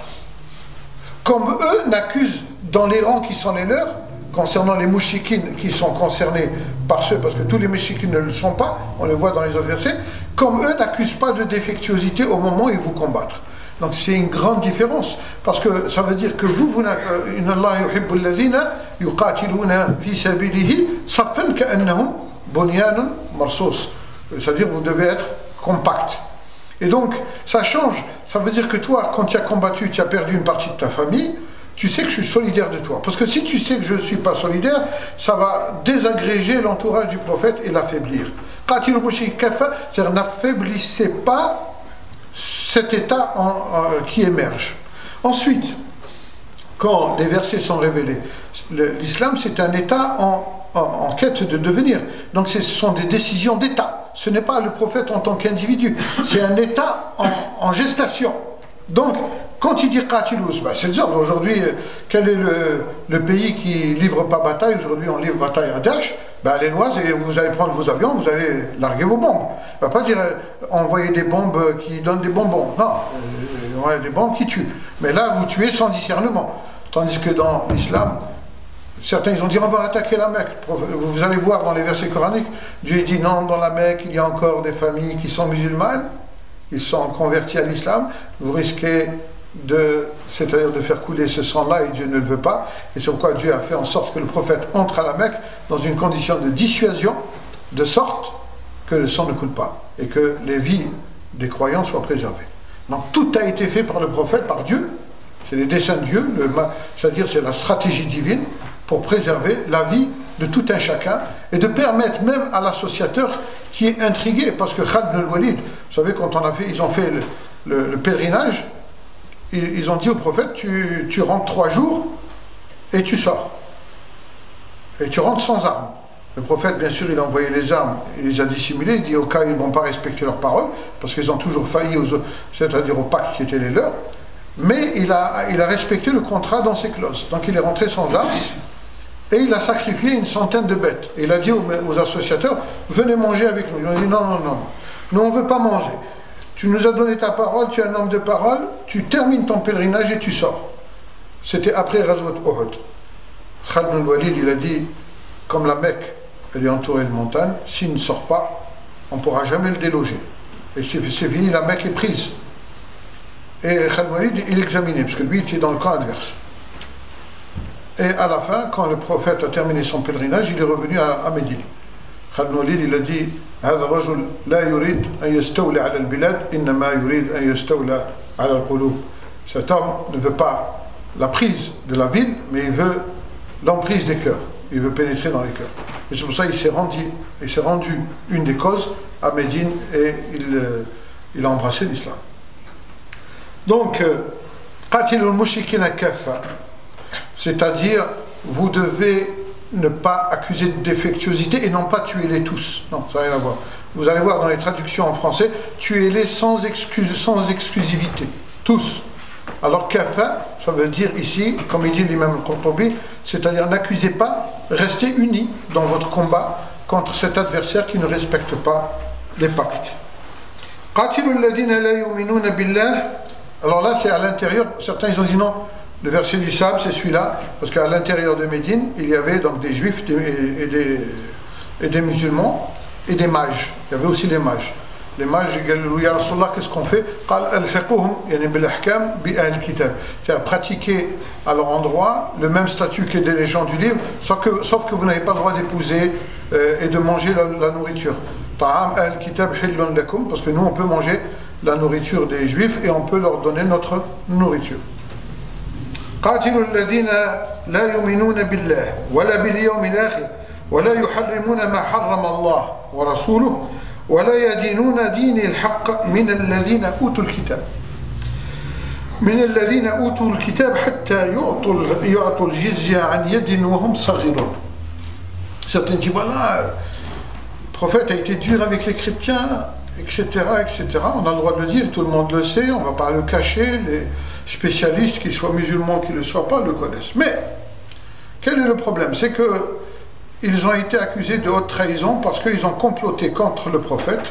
Comme eux n'accusent dans les rangs qui sont les leurs, concernant les mouchikines qui sont concernés par ceux, parce que tous les mouchikines ne le sont pas, on le voit dans les autres versets, comme eux n'accusent pas de défectuosité au moment où ils vous combattent. Donc c'est une grande différence, parce que ça veut dire que vous Inna Allah yuhibbu alladhina yuqatiluna fi sabilihi saffan ka'annahum bunyanun marsus. C'est-à-dire vous devez être compact. Et donc ça change, ça veut dire que toi, quand tu as combattu, tu as perdu une partie de ta famille, tu sais que je suis solidaire de toi. Parce que si tu sais que je ne suis pas solidaire, ça va désagréger l'entourage du prophète et l'affaiblir. C'est-à-dire n'affaiblissez pas cet état qui émerge. Ensuite, quand les versets sont révélés, l'islam c'est un état en quête de devenir. Donc ce sont des décisions d'état. Ce n'est pas le prophète en tant qu'individu. C'est un état en gestation. Donc, quand il dit Qatilous, c'est le genre aujourd'hui, quel est le pays qui ne livre pas bataille? Aujourd'hui, on livre bataille à Daesh. Allez loin, et vous allez prendre vos avions, vous allez larguer vos bombes. Il ne va pas dire envoyer des bombes qui donnent des bonbons. Non, envoyer des bombes qui tuent. Mais là, vous tuez sans discernement. Tandis que dans l'islam, certains ils ont dit on va attaquer la Mecque. Vous allez voir dans les versets coraniques, Dieu dit non, dans la Mecque, il y a encore des familles qui sont musulmanes. Ils sont convertis à l'islam, vous risquez c'est-à-dire de faire couler ce sang-là et Dieu ne le veut pas. Et c'est pourquoi Dieu a fait en sorte que le prophète entre à la Mecque dans une condition de dissuasion, de sorte que le sang ne coule pas et que les vies des croyants soient préservées. Donc tout a été fait par le prophète, par Dieu, c'est les desseins de Dieu, c'est-à-dire c'est la stratégie divine pour préserver la vie de tout un chacun et de permettre même à l'associateur qui est intrigué, parce que Khalid ibn al-Walid, vous savez quand ils ont fait le pèlerinage, ils ont dit au prophète tu rentres 3 jours et tu sors et tu rentres sans armes. Le prophète bien sûr il a envoyé les armes, il les a dissimulées, il dit au cas ils ne vont pas respecter leurs paroles parce qu'ils ont toujours failli c'est-à-dire aux pactes qui étaient les leurs, mais il a respecté le contrat dans ses clauses, donc il est rentré sans armes. Et il a sacrifié une centaine de bêtes. Et il a dit aux associateurs, venez manger avec nous. Ils ont dit non, non, non, nous on ne veut pas manger. tu nous as donné ta parole, tu es un homme de parole, tu termines ton pèlerinage et tu sors. C'était après Ghazwat Uhud. Khalid ibn Walid, il a dit, comme la Mecque, elle est entourée de montagnes, s'il ne sort pas, on ne pourra jamais le déloger. Et c'est fini, la Mecque est prise. Et Khalid ibn Walid, il examinait, parce que lui, il était dans le camp adverse. Et à la fin, quand le prophète a terminé son pèlerinage, il est revenu à Médine. Khalid ibn Walid, il a dit, هذا الرجل لا يريد أن يستولى على البلاد إنما يريد أن يستولى على القلوب. Cet homme ne veut pas la prise de la ville, mais il veut l'emprise des cœurs. Il veut pénétrer dans les cœurs. Et c'est pour ça qu'il s'est rendu une des causes à Médine et il a embrassé l'islam. Donc, qatilul mushrikina kaffa, c'est-à-dire vous devez ne pas accuser de défectuosité et non pas tuez-les tous. Non, ça n'a rien à voir. Vous allez voir dans les traductions en français, tuez-les sans exclusivité. Tous. Alors kafa, ça veut dire ici, comme il dit l'imam al-Qurtubi, c'est-à-dire n'accusez pas, restez unis dans votre combat contre cet adversaire qui ne respecte pas les pactes. Qatilul ladina la yu'minuna billah. Alors là, c'est à l'intérieur. Certains ils ont dit non. Le verset du sable, c'est celui-là, parce qu'à l'intérieur de Médine, il y avait donc des juifs et des musulmans et des mages. Il y avait aussi les mages. Les mages, ils disent, Ya Rasulallah, qu'est-ce qu'on fait? C'est-à-dire pratiquer à leur endroit le même statut que des gens du livre, sauf que vous n'avez pas le droit d'épouser et de manger la nourriture. Parce que nous, on peut manger la nourriture des juifs et on peut leur donner notre nourriture. قاتلوا الذين لا يؤمنون بالله ولا باليوم الآخر ولا يحرمون ما حرم الله ورسوله ولا يدينون دين الحق من الذين أوتوا الكتاب حتى يعطوا الجزية عن يد وهم صغيرون. Certains disent voilà, le prophète a été dur avec les chrétiens, etc., etc. On a le droit de le dire, tout le monde le sait, on ne va pas le cacher. Les spécialistes, qu'ils soient musulmans, qu'ils ne le soient pas, le connaissent. Mais, quel est le problème? C'est qu'ils ont été accusés de haute trahison parce qu'ils ont comploté contre le prophète.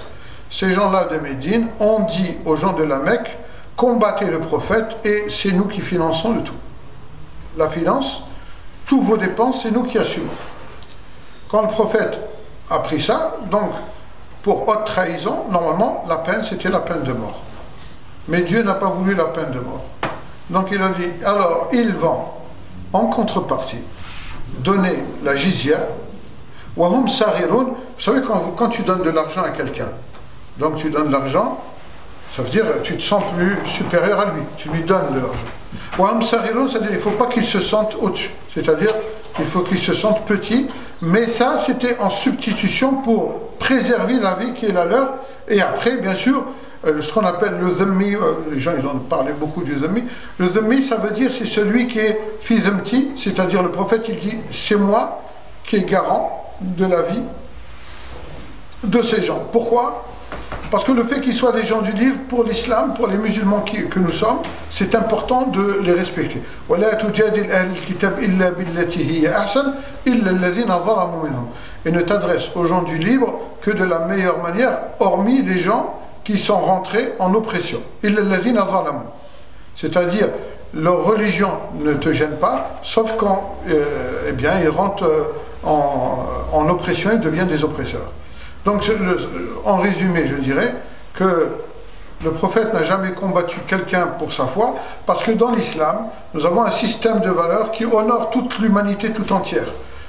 Ces gens-là de Médine ont dit aux gens de la Mecque, combattez le prophète et c'est nous qui finançons le tout. La finance, tous vos dépenses, c'est nous qui assumons. Quand le prophète a pris ça, donc, pour haute trahison, normalement, la peine, c'était la peine de mort. Mais Dieu n'a pas voulu la peine de mort. Donc il a dit, alors ils vont en contrepartie donner la jizya. Wahum sarirun. Vous savez, quand tu donnes de l'argent à quelqu'un, donc tu donnes de l'argent, ça veut dire tu te sens plus supérieur à lui, tu lui donnes de l'argent. Wahum sarirun, c'est-à-dire il ne faut pas qu'il se sente au-dessus, c'est-à-dire il faut qu'il se sente petit, mais ça c'était en substitution pour préserver la vie qui est la leur, et après bien sûr, ce qu'on appelle le dhammi, les gens ils ont parlé beaucoup du dhammi. Le dhammi, ça veut dire c'est celui qui est fi dhamti, c'est-à-dire le prophète il dit c'est moi qui est garant de la vie de ces gens. Pourquoi? Parce que le fait qu'ils soient des gens du livre, pour l'islam, pour les musulmans que nous sommes, c'est important de les respecter. Et ne t'adresse aux gens du livre que de la meilleure manière, hormis les gens qui sont rentrés en oppression. C'est-à-dire, leur religion ne te gêne pas, sauf quand eh bien, ils rentrent en oppression et deviennent des oppresseurs. Donc, en résumé, je dirais que le prophète n'a jamais combattu quelqu'un pour sa foi, parce que dans l'islam, nous avons un système de valeurs qui honore toute l'humanité tout entière.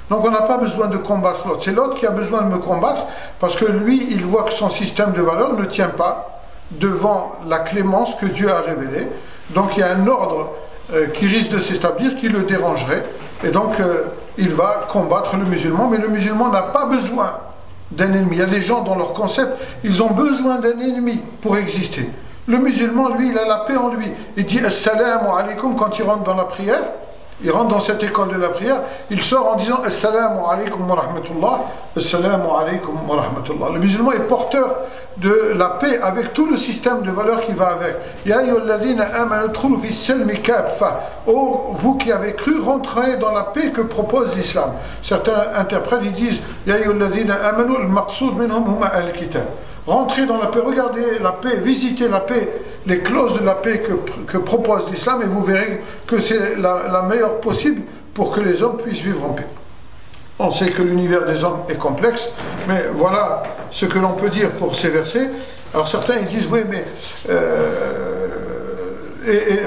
Donc on n'a pas besoin de combattre l'autre. C'est l'autre qui a besoin de me combattre, parce que lui, il voit que son système de valeurs ne tient pas devant la clémence que Dieu a révélée. Donc il y a un ordre qui risque de s'établir, qui le dérangerait. Et donc il va combattre le musulman, mais le musulman n'a pas besoin d'un ennemi. Il y a des gens dans leur concept, ils ont besoin d'un ennemi pour exister. Le musulman, lui, il a la paix en lui. Il dit assalamu alaikum quand il rentre dans la prière. Il rentre dans cette école de la prière, il sort en disant assalamu alaikum wa rahmatullah, assalamu alaikum wa rahmatullah. Le musulman est porteur de la paix avec tout le système de valeurs qui va avec. Ya ayyuhalladhina amanu udkhulu fi s-silmi kaffa. Oh, vous qui avez cru, rentrez dans la paix que propose l'islam. Certains interprètes, ils disent Ya ayyuhalladhina amanu al-maqsoud minhum huma al-kitab. Rentrez dans la paix, regardez la paix, visitez la paix, les clauses de la paix que propose l'islam et vous verrez que c'est la meilleure possible pour que les hommes puissent vivre en paix. On sait que l'univers des hommes est complexe, mais voilà ce que l'on peut dire pour ces versets. Alors certains ils disent, oui, mais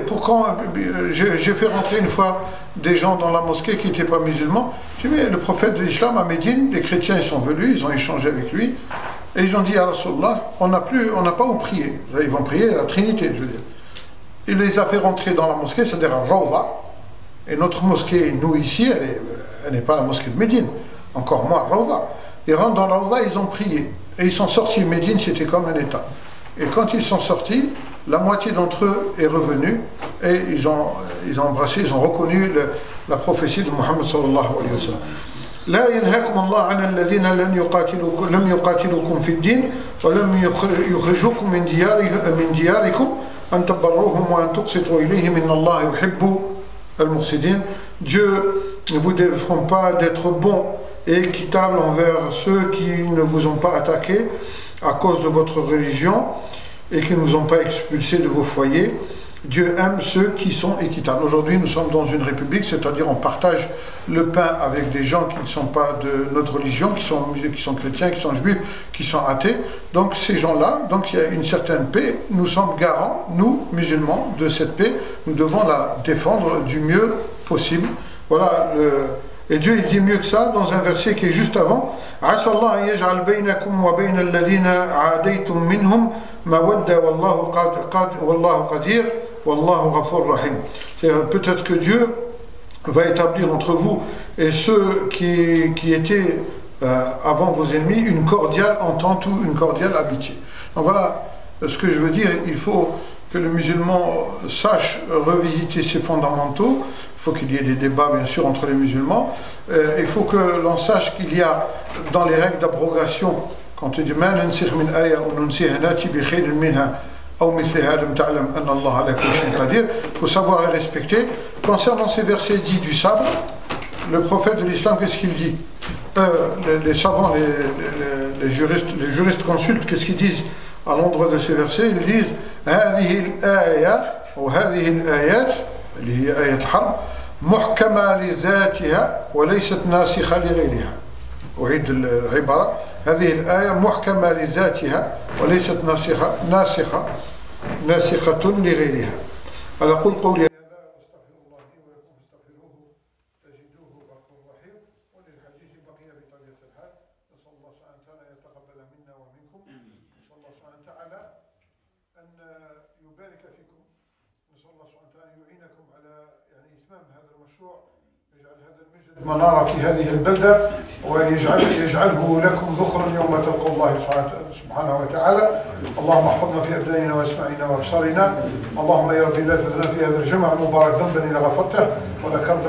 pourquoi j'ai fait rentrer une fois des gens dans la mosquée qui n'étaient pas musulmans. Je dis, mais le prophète de l'islam à Médine, les chrétiens ils sont venus, ils ont échangé avec lui, et ils ont dit à Rasulullah, on n'a pas où prier. Ils vont prier la Trinité, je veux dire. Il les a fait rentrer dans la mosquée, c'est-à-dire à Rawda. Et notre mosquée, nous ici, elle n'est pas la mosquée de Médine, encore moins Rawda. Ils rentrent dans Rawda, ils ont prié. Et ils sont sortis. Médine, c'était comme un État. Et quand ils sont sortis, la moitié d'entre eux est revenue et ils ont embrassé, ils ont reconnu la prophétie de Muhammad sallallahu alayhi wa sallam. لا ينهاكم الله عن الذين لم يقاتلوكم في الدين ولم يخرجوكم من دياركم أن تبروهم وأن تقسطوا إليهم إن الله يحب المقسطين. Dieu ne vous défend pas d'être bon et équitable envers ceux qui ne vous ont pas attaqué à cause de votre religion et qui ne vous ont pas expulsé de vos foyers. Dieu aime ceux qui sont équitables. Aujourd'hui, nous sommes dans une république, c'est-à-dire on partage le pain avec des gens qui ne sont pas de notre religion, qui sont chrétiens, qui sont juifs, qui sont athées. Donc ces gens-là, donc il y a une certaine paix. Nous sommes garants, nous, musulmans, de cette paix. Nous devons la défendre du mieux possible. Voilà. Et Dieu il dit mieux que ça dans un verset qui est juste avant. Peut-être que Dieu va établir entre vous et ceux qui étaient avant vos ennemis une cordiale entente ou une cordiale amitié. Donc voilà ce que je veux dire. Il faut que le musulman sache revisiter ses fondamentaux. Il faut qu'il y ait des débats bien sûr entre les musulmans. Il faut que l'on sache qu'il y a dans les règles d'abrogation, quand tu dis il faut savoir les respecter. Concernant ces versets dits du sabre, le prophète de l'islam, qu'est-ce qu'il dit? Les savants, les juristes consultent, qu'est-ce qu'ils disent à l'endroit de ces versets? Ils disent هذه الآية أو هذه الآيات اللي هي آية الحرب محكمة لذاتها وليست ناسخة لغيرها. أعيد العبارة. هذه الآية محكمة لذاتها وليست ناسخة لغيرها. على قول قولي هذا واستغفر الله لي ولكم فاستغفروه تجدوه غفور رحيم. وللحديث بقي بطبيعة الحال. نسأل الله سبحانه وتعالى أن يتقبل منا ومنكم. نسأل الله سبحانه وتعالى أن يبارك فيكم. نسأل الله سبحانه وتعالى أن يعينكم على إتمام هذا المشروع. يجعل هذا المسجد منارة في هذه البلدة ويجعله لكم ذخرا يوم تلقوا الله سبحانه وتعالى. اللهم احفظنا في أبداننا وأسماعنا وأبصارنا. اللهم يا ربي لا تذرنا في هذا الجمع المبارك ذنبا إلا غفرته ولا كربا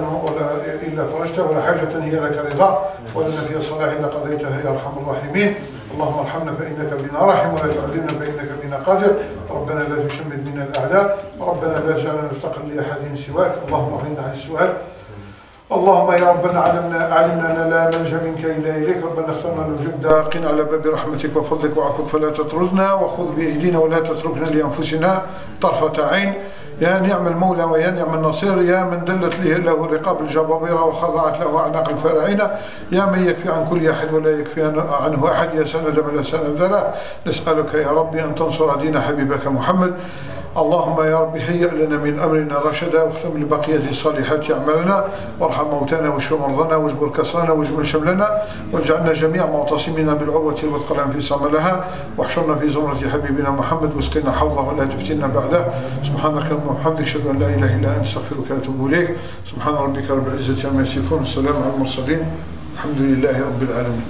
إلا فرجته ولا حاجة هي لك رضا ولا فيها صلاح إلا قضيتها يا أرحم الراحمين. اللهم ارحمنا فإنك بنا راحم ولا تعذبنا فإنك بنا قادر. ربنا لا تشمت بنا الأعداء. ربنا لا تجعلنا نفتقر لأحد سواك. اللهم اغننا عن السؤال. اللهم يا ربنا علمنا أن لا ملجأ منك إلا إليك. ربنا اخترنا الوجود قنا على باب رحمتك وفضلك وعفوك فلا تطردنا وخذ بأيدينا ولا تتركنا لأنفسنا طرفة عين. يا نعم المولى ويا نعم النصير. يا من دلت له رقاب الجبابرة وخضعت له أعناق الفراعنة. يا من يكفي عن كل أحد ولا يكفي عنه أحد. يا سند من لا سند له. نسألك يا ربي أن تنصر دين حبيبك محمد. اللهم يا رب هيئ لنا من أمرنا رشدا واختم لبقية الصالحات أعمالنا وارحم موتانا واشف مرضانا واجبر كسرنا واجمل شملنا واجعلنا جميعا معتصمين بالعروة الوثقى لا انفصام لها واحشرنا في زمرة حبيبنا محمد واسقنا حوضه ولا تفتنا بعده. سبحانك اللهم وبحمدك أشهد أن لا إله إلا أنت أستغفرك وأتوب إليك. سبحان ربك رب العزة عما يصفون والسلام على المرسلين الحمد لله رب العالمين.